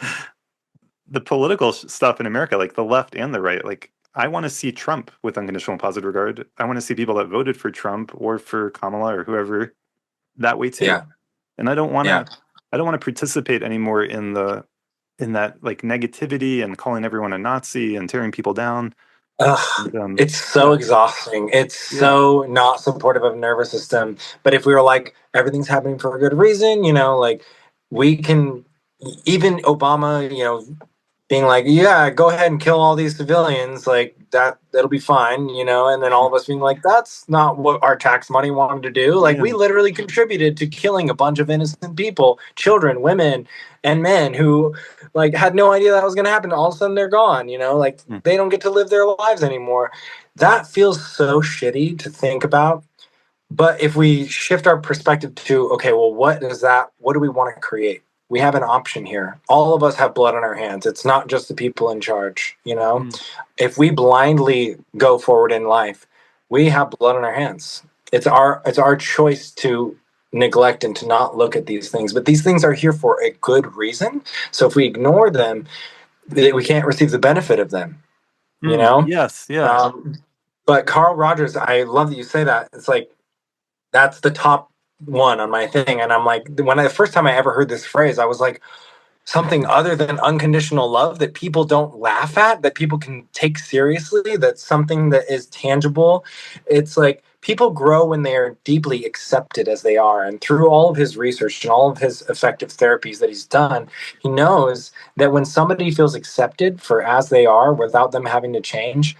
the political stuff in America, like the left and the right. Like, I want to see Trump with unconditional positive regard. I want to see people that voted for Trump or for Kamala or whoever that way too. Yeah. And I don't want Yeah. to. I don't want to participate anymore in that like negativity and calling everyone a Nazi and tearing people down. Ugh, And, it's so yeah, exhausting. It's yeah, so not supportive of nervous system. But if we were like, everything's happening for a good reason, like we can, even Obama, being like, yeah, go ahead and kill all these civilians, like that'll be fine, and then all of us being like, that's not what our tax money wanted to do. Like yeah, we literally contributed to killing a bunch of innocent people, children, women, and men who like had no idea that was going to happen. All of a sudden they're gone, like mm, they don't get to live their lives anymore. That feels so shitty to think about. But if we shift our perspective to, okay, well, what do we want to create? We have an option here. All of us have blood on our hands. It's not just the people in charge. mm, If we blindly go forward in life, we have blood on our hands. It's our choice to neglect and to not look at these things. But these things are here for a good reason. So if we ignore them, we can't receive the benefit of them, you know? yes, yeah, Um, but Carl Rogers, I love that you say that. It's like, that's the top one on my thing. And I'm like, the first time I ever heard this phrase, I was like, something other than unconditional love that people don't laugh at, that people can take seriously, that's something that is tangible. It's like people grow when they are deeply accepted as they are. And through all of his research and all of his effective therapies that he's done, he knows that when somebody feels accepted for as they are without them having to change,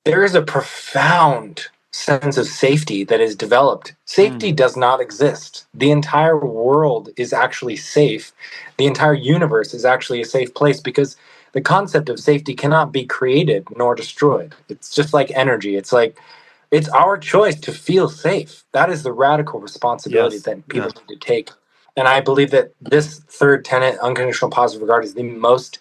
there is a profound sense of safety that is developed. mm, Safety does not exist. The entire world is actually safe. The entire universe is actually a safe place because the concept of safety cannot be created nor destroyed. It's just like energy. It's like It's our choice to feel safe. That is the radical responsibility Yes. that Yeah. people need to take. And I believe that this third tenet, unconditional positive regard, is the most,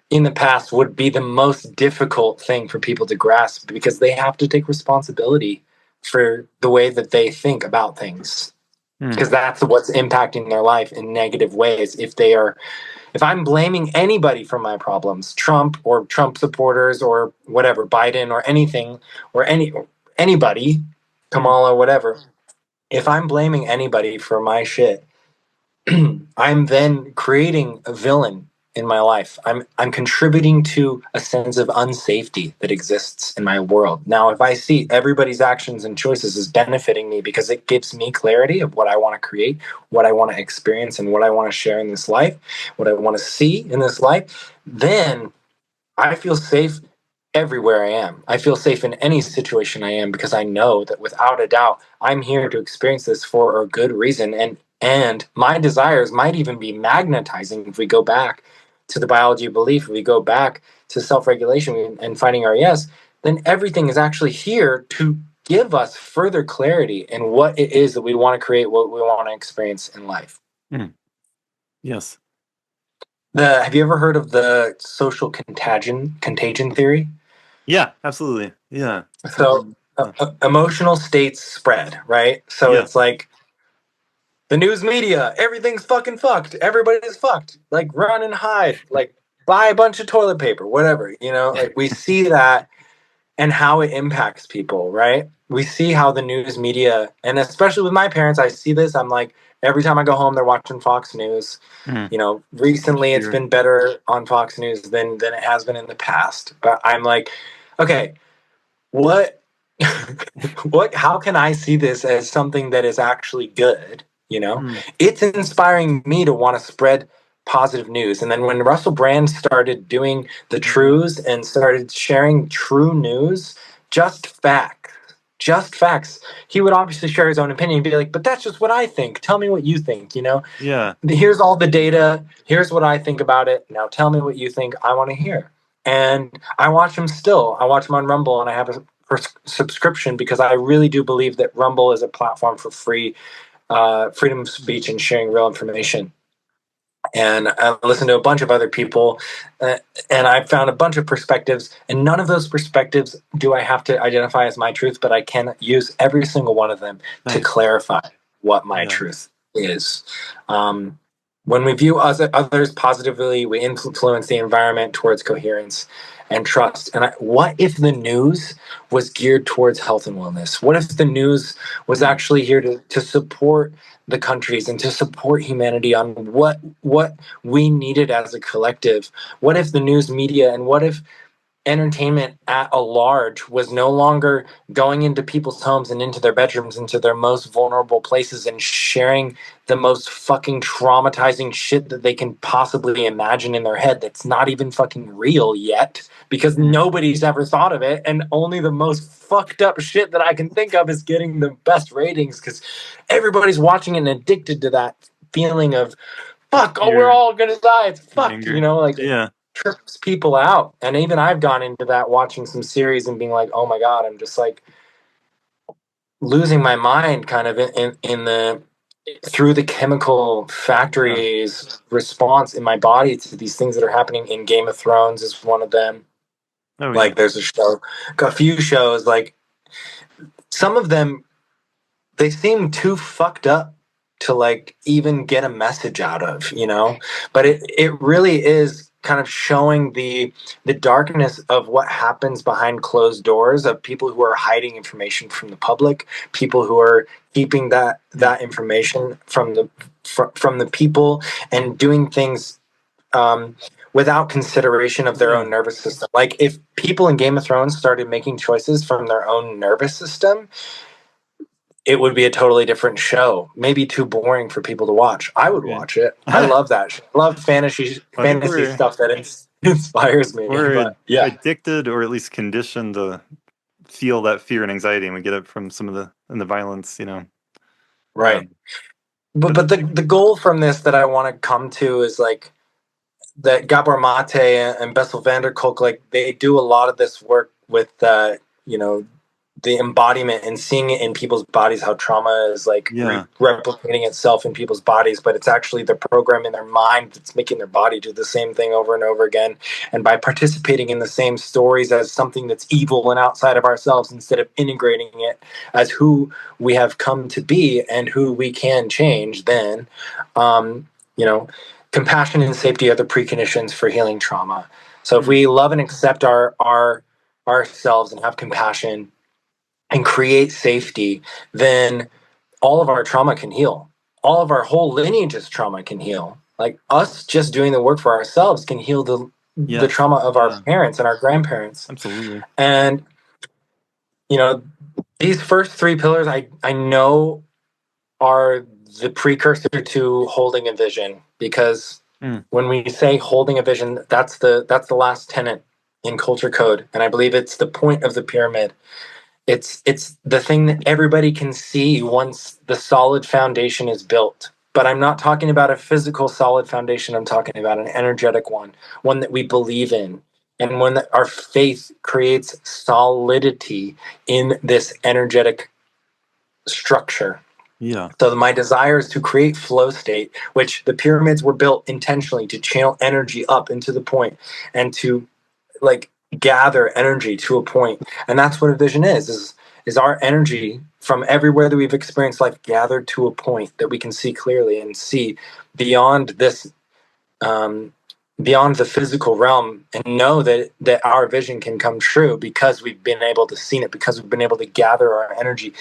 in the past, would be the most difficult thing for people to grasp because they have to take responsibility for the way that they think about things. Mm. Because that's what's impacting their life in negative ways. If I'm blaming anybody for my problems, Trump or Trump supporters or whatever, Biden or anything, or anybody, Mm. Kamala, whatever, if I'm blaming anybody for my shit, I'm then creating a villain in my life. I'm contributing to a sense of unsafety that exists in my world. Now, if I see everybody's actions and choices as benefiting me because it gives me clarity of what I want to create, what I want to experience, and what I want to share in this life, what I want to see in this life, then I feel safe everywhere I am. I feel safe in any situation I am because I know that without a doubt, I'm here to experience this for a good reason. And my desires might even be magnetizing if we go back to the biology of belief, if we go back to self-regulation and finding our yes, then everything is actually here to give us further clarity in what it is that we want to create, what we want to experience in life. Mm. Yes. Have you ever heard of the social contagion theory? Yeah, absolutely. Yeah. So emotional states spread, right? So Yeah. it's like the news media, everything's fucking fucked. Everybody's fucked. Like run and hide. Like buy a bunch of toilet paper, whatever. Like we see that and how it impacts people, right? We see how the news media, and especially with my parents, I see this. I'm like, every time I go home, they're watching Fox News. Mm. Recently it's Sure. been better on Fox News than it has been in the past. But I'm like, okay, what how can I see this as something that is actually good? Mm. It's inspiring me to want to spread positive news. And then when Russell Brand started doing the truths and started sharing true news, just facts, he would obviously share his own opinion and be like, but that's just what I think. Tell me what you think. Yeah. Here's all the data. Here's what I think about it. Now tell me what you think. I want to hear. And I watch him still. I watch him on Rumble, and I have a subscription because I really do believe that Rumble is a platform for freedom of speech and sharing real information. And I listened to a bunch of other people, and I found a bunch of perspectives. And none of those perspectives do I have to identify as my truth, but I can use every single one of them to Nice. clarify what my Yeah. truth is. When we view others positively, we influence the environment towards coherence and trust. And what if the news was geared towards health and wellness? What if the news was Mm. actually here to support the countries and to support humanity on what we needed as a collective? What if the news media and what if entertainment at a large was no longer going into people's homes and into their bedrooms, into their most vulnerable places, and sharing the most fucking traumatizing shit that they can possibly imagine in their head that's not even fucking real yet because Mm. nobody's ever thought of it, and only the most fucked up shit that I can think of is getting the best ratings because everybody's watching it and addicted to that feeling of fuck, oh, we're Fear all gonna die, it's and fucked, anger. like Yeah. trips people out. And even I've gone into that watching some series and being like, oh my god, I'm just like losing my mind kind of in the through the chemical Yeah. factories response in my body to these things that are happening. In Game of Thrones is one of them. Oh yeah. Like there's a few shows, like some of them, they seem too fucked up to like even get a message out of, but it really is kind of showing the darkness of what happens behind closed doors, of people who are hiding information from the public, people who are keeping that information from the people, and doing things without consideration of their Yeah. own nervous system. Like if people in Game of Thrones started making choices from their own nervous system, it would be a totally different show. Maybe too boring for people to watch. I would Right. watch it. I love that. I love fantasy I think stuff that inspires me. we're But yeah, addicted or at least conditioned to feel that fear and anxiety, and we get it from some of the violence. right. Um, But but the goal from this that I want to come to is like that Gabor Mate and Bessel van der Kolk, like they do a lot of this work with you know the embodiment and seeing it in people's bodies, how trauma is like Yeah. replicating itself in people's bodies, but it's actually the program in their mind that's making their body do the same thing over and over again. And by participating in the same stories as something that's evil and outside of ourselves, instead of integrating it as who we have come to be and who we can change, then, you know, compassion and safety are the preconditions for healing trauma. So if Mm. we love and accept ourselves and have compassion and create safety, then all of our trauma can heal. All of our whole lineage's trauma can heal. Like us just doing the work for ourselves can heal the Yes. trauma of our Yeah. parents and our grandparents. Absolutely. And you know, these first three pillars I know are the precursor to holding a vision, because Mm. when we say holding a vision, that's the last tenet in culture code, and I believe it's the point of the pyramid. It's the thing that everybody can see once the solid foundation is built. But I'm not talking about a physical solid foundation. I'm talking about an energetic one that we believe in, and one that our faith creates solidity in this energetic structure. Yeah. So my desire is to create flow state, which the pyramids were built intentionally to channel energy up into the point and to like gather energy to a point. And that's what a vision is our energy from everywhere that we've experienced life gathered to a point that we can see clearly and see beyond this, beyond the physical realm, and know that our vision can come true because we've been able to see it, because we've been able to gather our energy.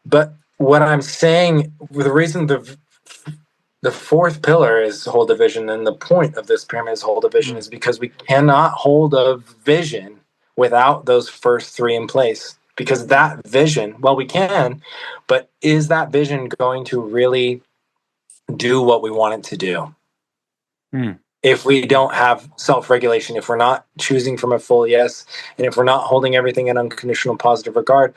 But what I'm saying, the reason the fourth pillar is hold a vision, and the point of this pyramid is hold a vision, Mm. is because we cannot hold a vision without those first three in place. Because that vision, well, we can, but is that vision going to really do what we want it to do? Mm. If we don't have self-regulation, if we're not choosing from a full yes, and if we're not holding everything in unconditional positive regard,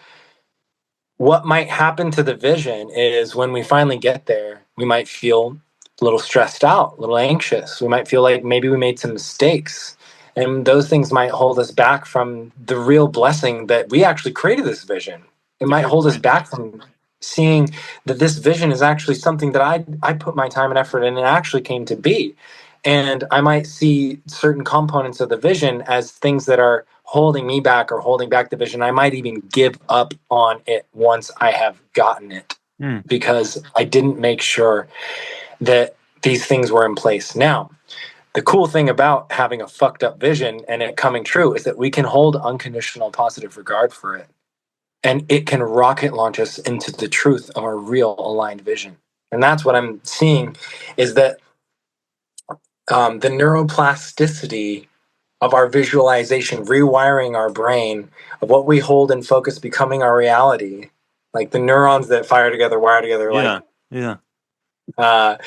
what might happen to the vision is when we finally get there, we might feel a little stressed out, a little anxious. We might feel like maybe we made some mistakes. And those things might hold us back from the real blessing that we actually created this vision. It It's a might great hold us point. back from seeing that this vision is actually something that I put my time and effort in and it actually came to be. And I might see certain components of the vision as things that are holding me back or holding back the vision. I might even give up on it once I have gotten it, Mm. because I didn't make sure that these things were in place. Now, the cool thing about having a fucked up vision and it coming true is that we can hold unconditional positive regard for it. And it can rocket launch us into the truth of our real aligned vision. And that's what I'm seeing, is that the neuroplasticity of our visualization, rewiring our brain of what we hold and focus becoming our reality, like the neurons that fire together, wire together, like, Yeah. Yeah. uh,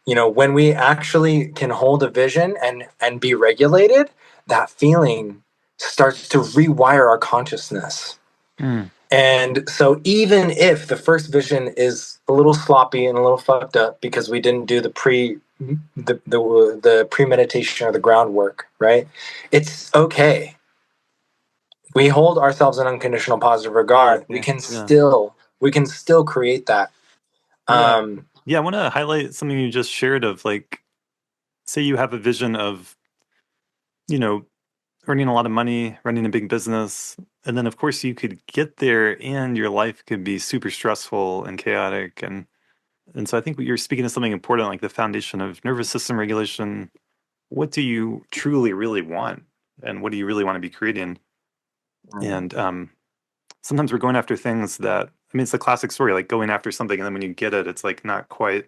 when we actually can hold a vision and be regulated, that feeling starts to rewire our consciousness. Mm. And so even if the first vision is a little sloppy and a little fucked up because we didn't do the premeditation or the groundwork, right? It's okay. We hold ourselves in unconditional positive Oh, regard. We okay. can Yeah. still create that. Yeah. Um, Yeah. I want to highlight something you just shared of like, say you have a vision of, you know, earning a lot of money, running a big business, and then of course you could get there and your life could be super stressful and chaotic, and so I think you're speaking to something important, like the foundation of nervous system regulation. What do you truly really want, and what do you really want to be creating? And sometimes we're going after things that, I mean, it's a classic story, like going after something, and then when you get it, it's like not quite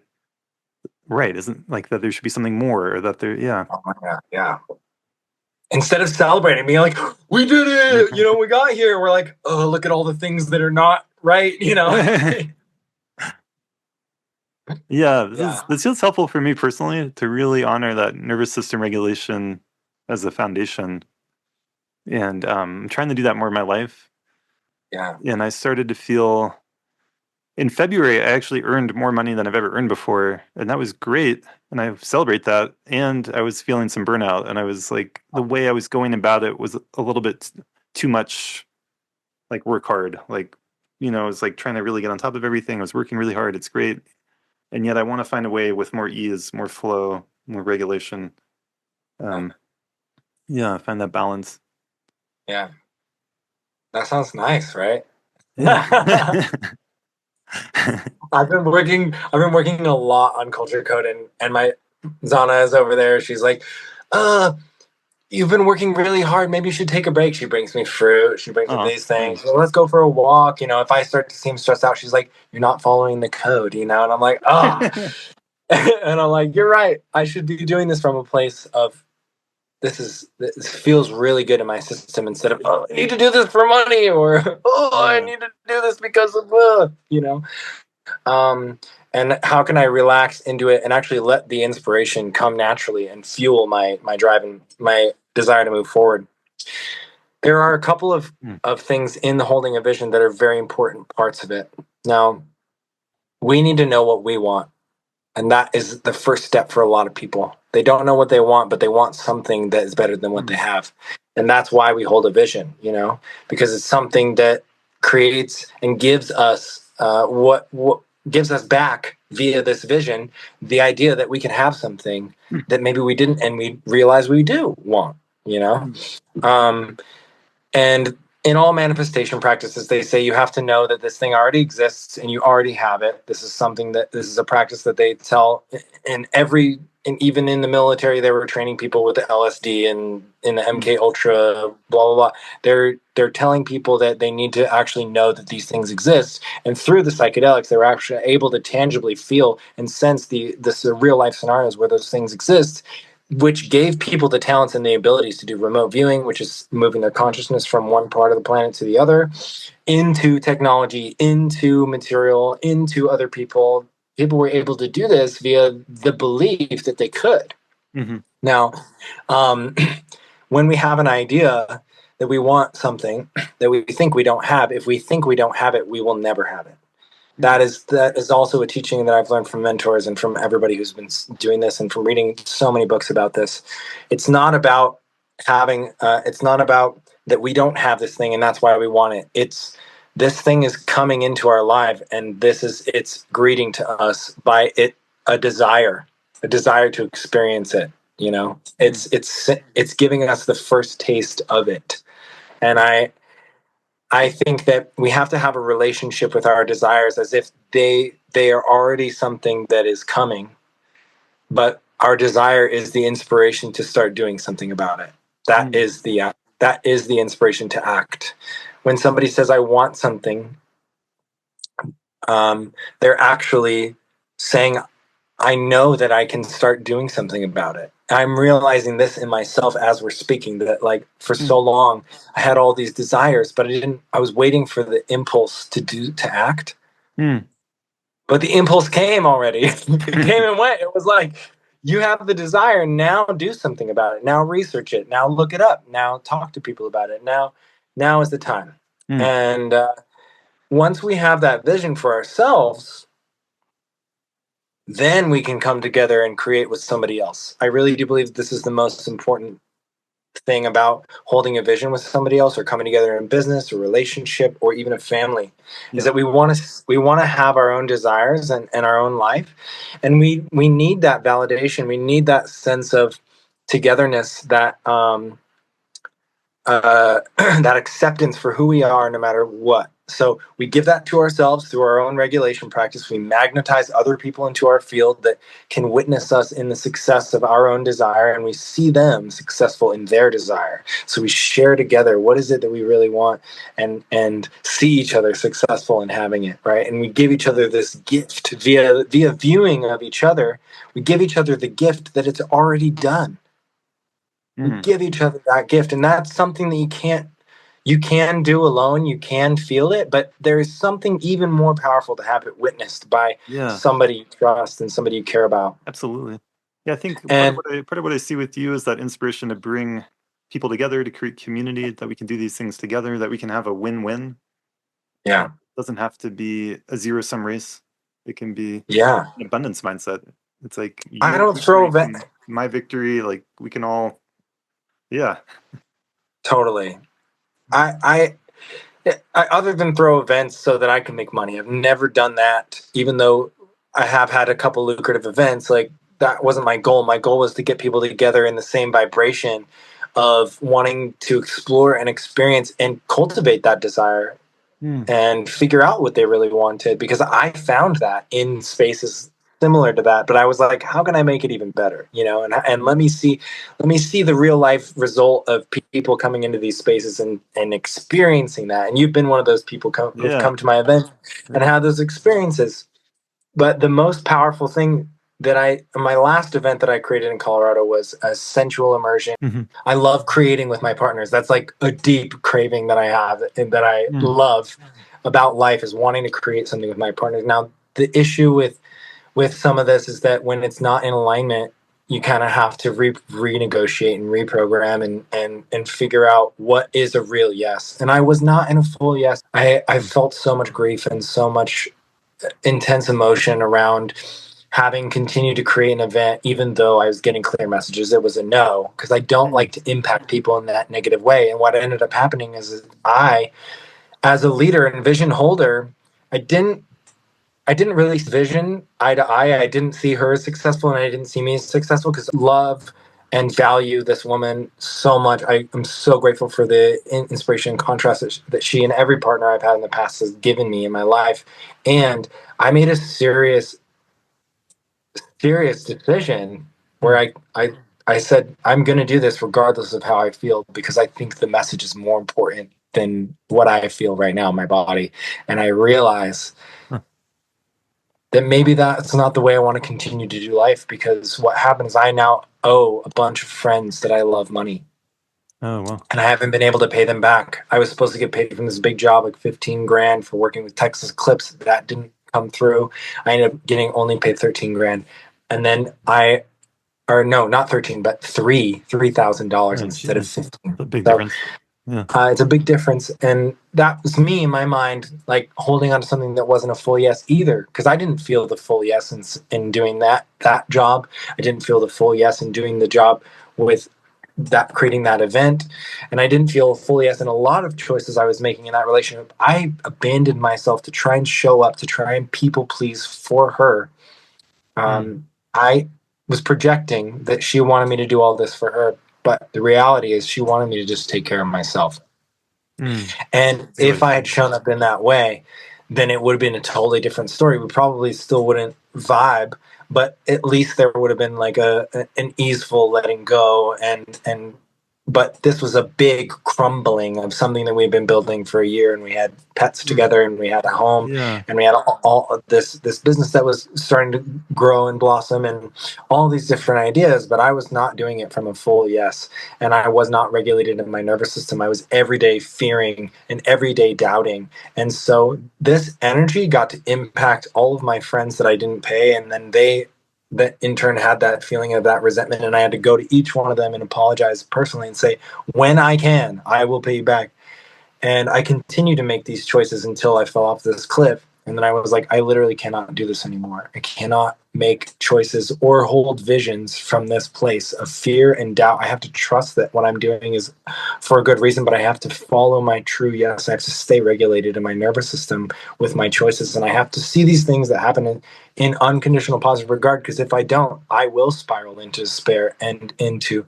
right. Isn't like that there should be something more, or that there, yeah. oh my God, yeah. Instead of celebrating, being like, we did it, we got here. We're like, oh, look at all the things that are not right. Yeah, Yeah. this feels helpful for me personally to really honor that nervous system regulation as a foundation, and I'm trying to do that more in my life. Yeah. And I started to feel in February, I actually earned more money than I've ever earned before, and that was great. And I celebrate that. And I was feeling some burnout, and I was like, the way I was going about it was a little bit too much like work hard. Like, it's like trying to really get on top of everything. I was working really hard. It's great. And yet I want to find a way with more ease, more flow, more regulation. Yeah. Yeah, find that balance. Yeah. That sounds nice, right? Yeah. I've been working a lot on culture code, and my Zana is over there. She's like, uh, you've been working really hard. Maybe you should take a break. She brings me fruit. She brings me Oh, these things. Well, let's go for a walk. If I start to seem stressed out, she's like, you're not following the code, And I'm like, ah. And I'm like, you're right. I should be doing this from a place of this feels really good in my system instead of, oh, I need to do this for money, or oh, I yeah. need to do this because of and how can I relax into it and actually let the inspiration come naturally and fuel my drive and my desire to move forward. There are a couple Mm, of things in the holding a vision that are very important parts of it. Now, we need to know what we want. And that is the first step for a lot of people. They don't know what they want, but they want something that is better than what they mm, have. And that's why we hold a vision, because it's something that creates and gives us what gives us back via this vision the idea that we can have something mm, that maybe we didn't, and we realize we do want, you know? mm, Um, and in all manifestation practices, they say you have to know that this thing already exists and you already have it. This is a practice that they tell and even in the military, they were training people with the LSD and in the mm, MK Ultra, blah, blah, blah. They're telling people that they need to actually know that these things exist. And through the psychedelics, they were actually able to tangibly feel and sense the real life scenarios where those things exist, which gave people the talents and the abilities to do remote viewing, which is moving their mm, consciousness from one part of the planet to the other, into technology, into material, into other people. People were able to do this via the belief that they could. mhm, Now, um, when we have an idea that we want something that we think we don't have, if we think we don't have it, we will never have it. mm, That is also a teaching that I've learned from mentors and from everybody who's been doing this and from reading so many books about this. It's not about having. It's not about that we don't have this thing and that's why we want it. It's this thing is coming into our life and it's greeting to us by it a desire to experience it. mm, It's giving us the first taste of it, and I think that we have to have a relationship with our desires as if they are already something that is coming, but our desire is the inspiration to start doing something about it. That mm, is the inspiration to act. When somebody says I want something, they're actually saying I know that I can start doing something about it. I'm realizing this in myself as we're speaking, that like for so mm, long I had all these desires, but I was waiting for the impulse to act. mm. But the impulse came already. It came and went. It was like, you have the desire, now do something about it. Now research it. Now look it up. Now talk to people about it. Now is the time. Mm, And once we have that vision for ourselves, then we can come together and create with somebody else. I really do believe this is the most important thing about holding a vision with somebody else or coming together in business or relationship or even a family, is yeah. that we want to have our own desires and our own life, and we need that validation. We need that sense of togetherness, that that acceptance for who we are no matter what. So we give that to ourselves through our own regulation practice. We magnetize other people into our field that can witness us in the success of our own desire, and we see them successful in their desire. So we share together what is it that we really want, and see each other successful in having it, right? And we give each other this gift via viewing of each other. We give each other the gift that it's already done. We Mm, give each other that gift, and that's something that you can do alone. You can feel it, but there is something even more powerful to have it witnessed by yeah, somebody you trust and somebody you care about. absolutely. Yeah, I think And part of what I see with you is that inspiration to bring people together, to create community, that we can do these things together, that we can have a win-win. yeah, Doesn't have to be a zero-sum race. It can be yeah, an abundance mindset. It's like I your don't throw victory that can my victory, like we can all, yeah. totally. I other than throw events so that I can make money. I've never done that, even though I have had a couple lucrative events. Like, that wasn't my goal. My goal was to get people together in the same vibration of wanting to explore and experience and cultivate that desire Mm. and figure out what they really wanted, because I found that in spaces similar to that, but I was like, how can I make it even better, and let me see the real life result of people coming into these spaces and experiencing that. And you've been one of those people who've Yeah. come to my event and Yeah. had those experiences. But the most powerful thing that my last event that I created in Colorado was a sensual immersion. Hmm. I love creating with my partners. That's like a deep craving that I have and that I Mm. love about life, is wanting to create something with my partners. Now, the issue with some of this is that when it's not in alignment, you kind of have to renegotiate and reprogram and figure out what is a real yes. And I was not in a full yes. I Mm. felt so much grief and so much intense emotion around having continued to create an event, even though I was getting clear messages it was a no, because I don't Mm. like to impact people in that negative way. And what ended up happening is I, as a leader and vision holder, I didn't I didn't really see vision eye to eye. I didn't see her as successful, and I didn't see me as successful, because I love and value this woman so much. I am so grateful for the inspiration and contrast that she and every partner I've had in the past has given me in my life. And I made a serious decision where Mm. I said, I'm going to do this regardless of how I feel, because I think the message is more important than what I feel right now in my body. And I realize Huh. that maybe that's not the way I want to continue to do life, because what happens, I now owe a bunch of friends that I love money, Oh, well. and I haven't been able to pay them back. I was supposed to get paid from this big job, like 15 grand for working with Texas Clips. That didn't come through. I ended up getting only paid 13 grand. And then or no, not 13, but $3,000 Oh, instead of geez. 15. A big So difference. Yeah. it's a big difference. And that was me in my mind, like holding on to something that wasn't a full yes either, because I didn't feel the full yes in doing that job. I didn't feel the full yes in doing the job with that, creating that event. And I didn't feel full yes in a lot of choices I was making in that relationship. I abandoned myself to try and show up, to try and people please for her. Mm. I was projecting that she wanted me to do all this for her, but the reality is she wanted me to just take care of myself. Mm. And See what if you're I had saying. shown up in that way, then it would have been a totally different story. We probably still wouldn't vibe, but at least there would have been like an easeful letting go. But this was a big crumbling of something that we'd been building for a year, and we had pets Mm. together, and we had a home, Yeah. and we had all of this business that was starting to grow and blossom, and all these different ideas. But I was not doing it from a full yes, and I was not regulated in my nervous system. I was every day fearing and every day doubting. And so this energy got to impact all of my friends that I didn't pay. And then they, that in turn had that feeling of that resentment. And I had to go to each one of them and apologize personally and say, when I can, I will pay you back. And I continued to make these choices until I fell off this cliff. And then I was like, I literally cannot do this anymore. I cannot make choices or hold visions from this place of fear and doubt. I have to trust that what I'm doing is for a good reason, but I have to follow my true yes. I have to stay regulated in my nervous system with my choices. And I have to see these things that happen in unconditional positive regard, because if I don't, I will spiral into despair and into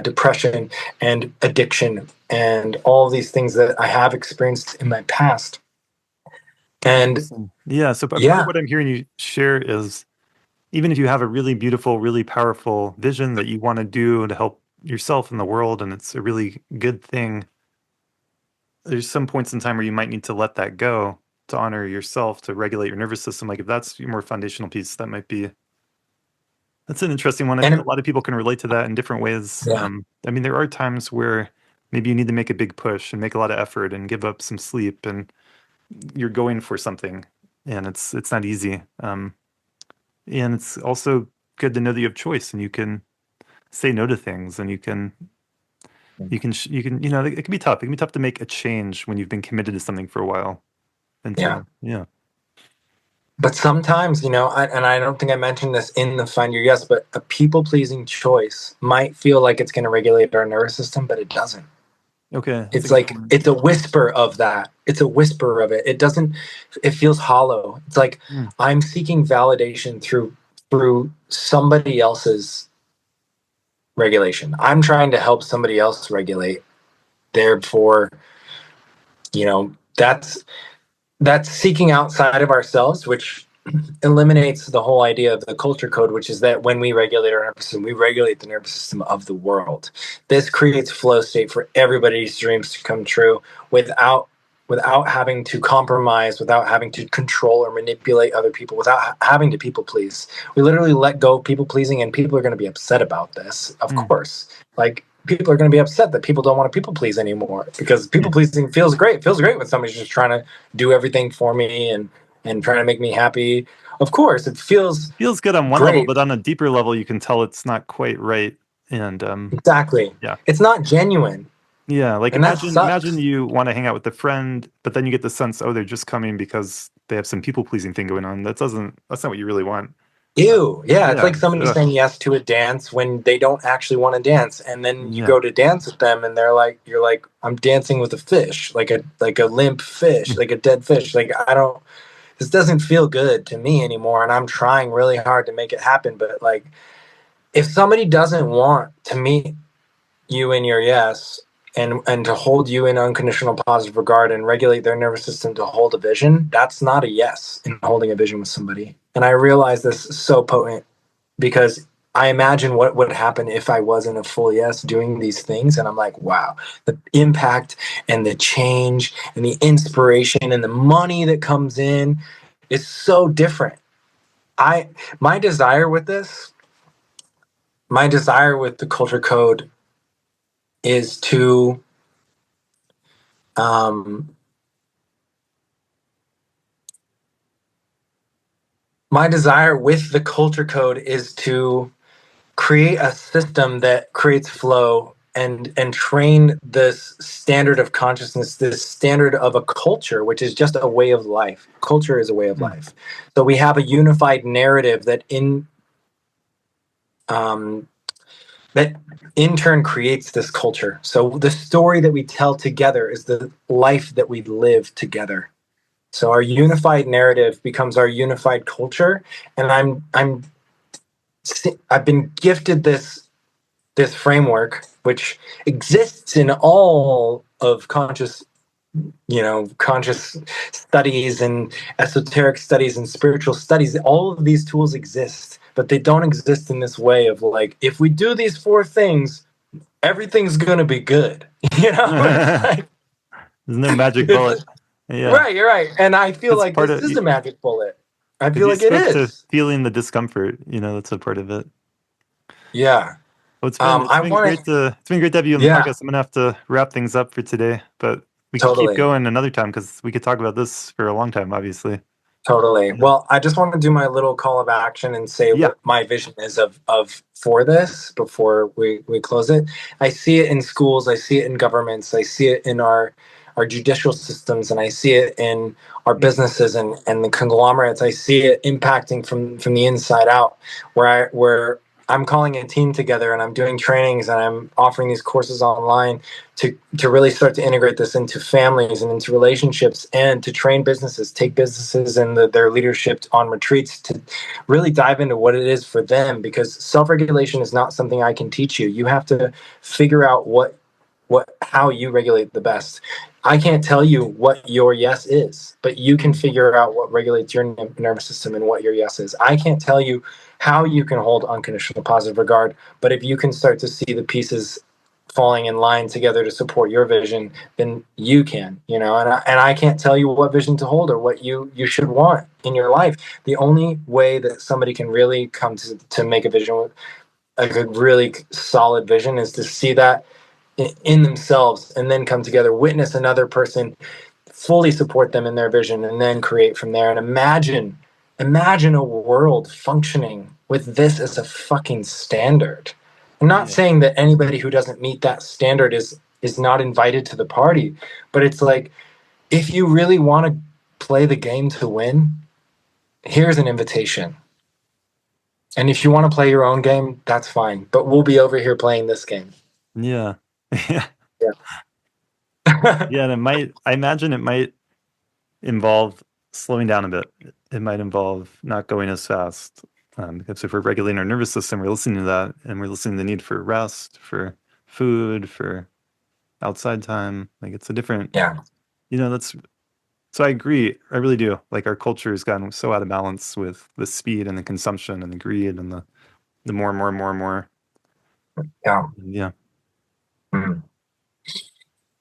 depression and addiction and all these things that I have experienced in my past. And Interesting. Yeah. So part of yeah, what I'm hearing you share is even if you have a really beautiful, really powerful vision that you want to do to help yourself and the world, and it's a really good thing, there's some points in time where you might need to let that go to honor yourself, to regulate your nervous system. Like if that's your more foundational piece, that's an interesting one. I think a and lot of people can relate to that in different ways. yeah, I mean, there are times where maybe you need to make a big push and make a lot of effort and give up some sleep, and you're going for something, and it's not easy. And it's also good to know that you have choice and you can say no to things, and you can it can be tough. It can be tough to make a change when you've been committed to something for a while. And yeah. so, yeah. But sometimes, and I don't think I mentioned this in the Find Your Yes, but a people pleasing choice might feel like it's going to regulate our nervous system, but it doesn't. Okay, that's a It's good like point. it's a whisper of that. It's a whisper of it. It doesn't. It feels hollow. It's like Mm, I'm seeking validation through somebody else's regulation. I'm trying to help somebody else regulate. Therefore, that's seeking outside of ourselves, which eliminates the whole idea of the culture code, which is that when we regulate our nervous system, we regulate the nervous system of the world. This creates flow state for everybody's dreams to come true without having to compromise, without having to control or manipulate other people, without having to people please. We literally let go of people pleasing, and people are going to be upset about this, of mm, course. Like, people are going to be upset that people don't want to people please anymore, because yeah. people pleasing feels great. It feels great when somebody's just trying to do everything for me and trying to make me happy. Of course, it feels Feels good on one level, great. but on a deeper level, you can tell it's not quite right. And Exactly. yeah, It's not genuine, yeah. Like and that imagine sucks. you want to hang out with a friend, but then you get the sense, oh, they're just coming because they have some people pleasing thing going on. That's not what you really want. Ew. Yeah, it's Yeah, like somebody ugh, saying yes to a dance when they don't actually want to dance, and then you yeah. go to dance with them, and you're like, I'm dancing with a fish, like a limp fish, like a dead fish. Like, I don't. This doesn't feel good to me anymore, and I'm trying really hard to make it happen. But like, if somebody doesn't want to meet you in your yes, and to hold you in unconditional positive regard and regulate their nervous system to hold a vision, that's not a yes in holding a vision with somebody. And I realize this is so potent, because I imagine what would happen if I wasn't a full yes doing these things. And I'm like, wow, the impact and the change and the inspiration and the money that comes in is so different. I my desire with this, my desire with the culture code is to um, my desire with the culture code is to create a system that creates flow and train this standard of consciousness, this standard of a culture, which is just a way of life. Culture is a way of Mm, life. So we have a unified narrative um, that in turn creates this culture. So the story that we tell together is the life that we live together. So our unified narrative becomes our unified culture, and I've been gifted this framework, which exists in all of conscious studies and esoteric studies and spiritual studies. All of these tools exist, but they don't exist in this way of like, if we do these four things, everything's gonna be good. It's mm. like There's no magic it's bullet. Yeah, right, you're right. And I feel that's like part this of is a magic bullet. I because feel you like it spoke to is. feeling the discomfort. That's a part of it. Yeah. Well, it's I been want great to. to have you on the Yeah, podcast. I'm gonna have to wrap things up for today, but we could keep totally. going another time because we could talk about this for a long time, obviously. Totally. Yeah. Well, I just want to do my little call of action and say Yeah. what my vision is of for this before we close it. I see it in schools, I see it in governments, I see it in our judicial systems, and I see it in our businesses and the conglomerates. I see it impacting from the inside out, where I'm calling a team together and I'm doing trainings and I'm offering these courses online to really start to integrate this into families and into relationships, and to train businesses, take businesses and their leadership on retreats to really dive into what it is for them, because self-regulation is not something I can teach you. You have to figure out how you regulate the best. I can't tell you what your yes is, but you can figure out what regulates your nervous system and what your yes is. I can't tell you how you can hold unconditional positive regard, but if you can start to see the pieces falling in line together to support your vision, then you can, and I can't tell you what vision to hold or what you should want in your life. The only way that somebody can really come to make a vision, like a really solid vision, is to see that in themselves and then come together, witness another person, fully support them in their vision, and then create from there. And imagine a world functioning with this as a fucking standard. I'm not Yeah. saying that anybody who doesn't meet that standard is not invited to the party, but it's like, if you really want to play the game to win, here's an invitation. And if you want to play your own game, that's fine, but we'll be over here playing this game. Yeah. Yeah. Yeah. Yeah, and I imagine it might involve slowing down a bit. It might involve not going as fast. Because if we're regulating our nervous system, we're listening to that, and we're listening to the need for rest, for food, for outside time. Like it's a different, Yeah. that's so I agree. I really do. Like our culture has gotten so out of balance with the speed and the consumption and the greed and the more and more and more and more. Yeah. Yeah. Mhm.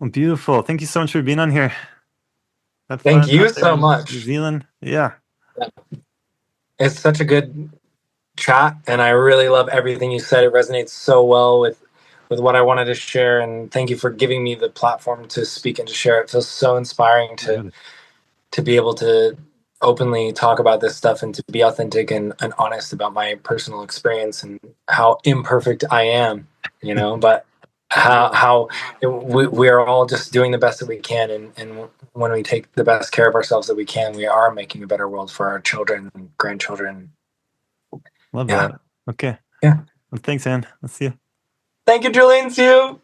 Well, beautiful. Thank you so much for being on here. Have Thank fun you out there so in New much. Zealand. Yeah. It's such a good chat, and I really love everything you said. It resonates so well with what I wanted to share, and thank you for giving me the platform to speak and to share. It feels so inspiring Good. to be able to openly talk about this stuff and to be authentic and honest about my personal experience and how imperfect I am, but how we are all just doing the best that we can, and when we take the best care of ourselves that we can, we are making a better world for our children and grandchildren. Love Yeah. that. Okay. Yeah. Well, thanks, Anne. Let's see you. Thank you, Julian. See you.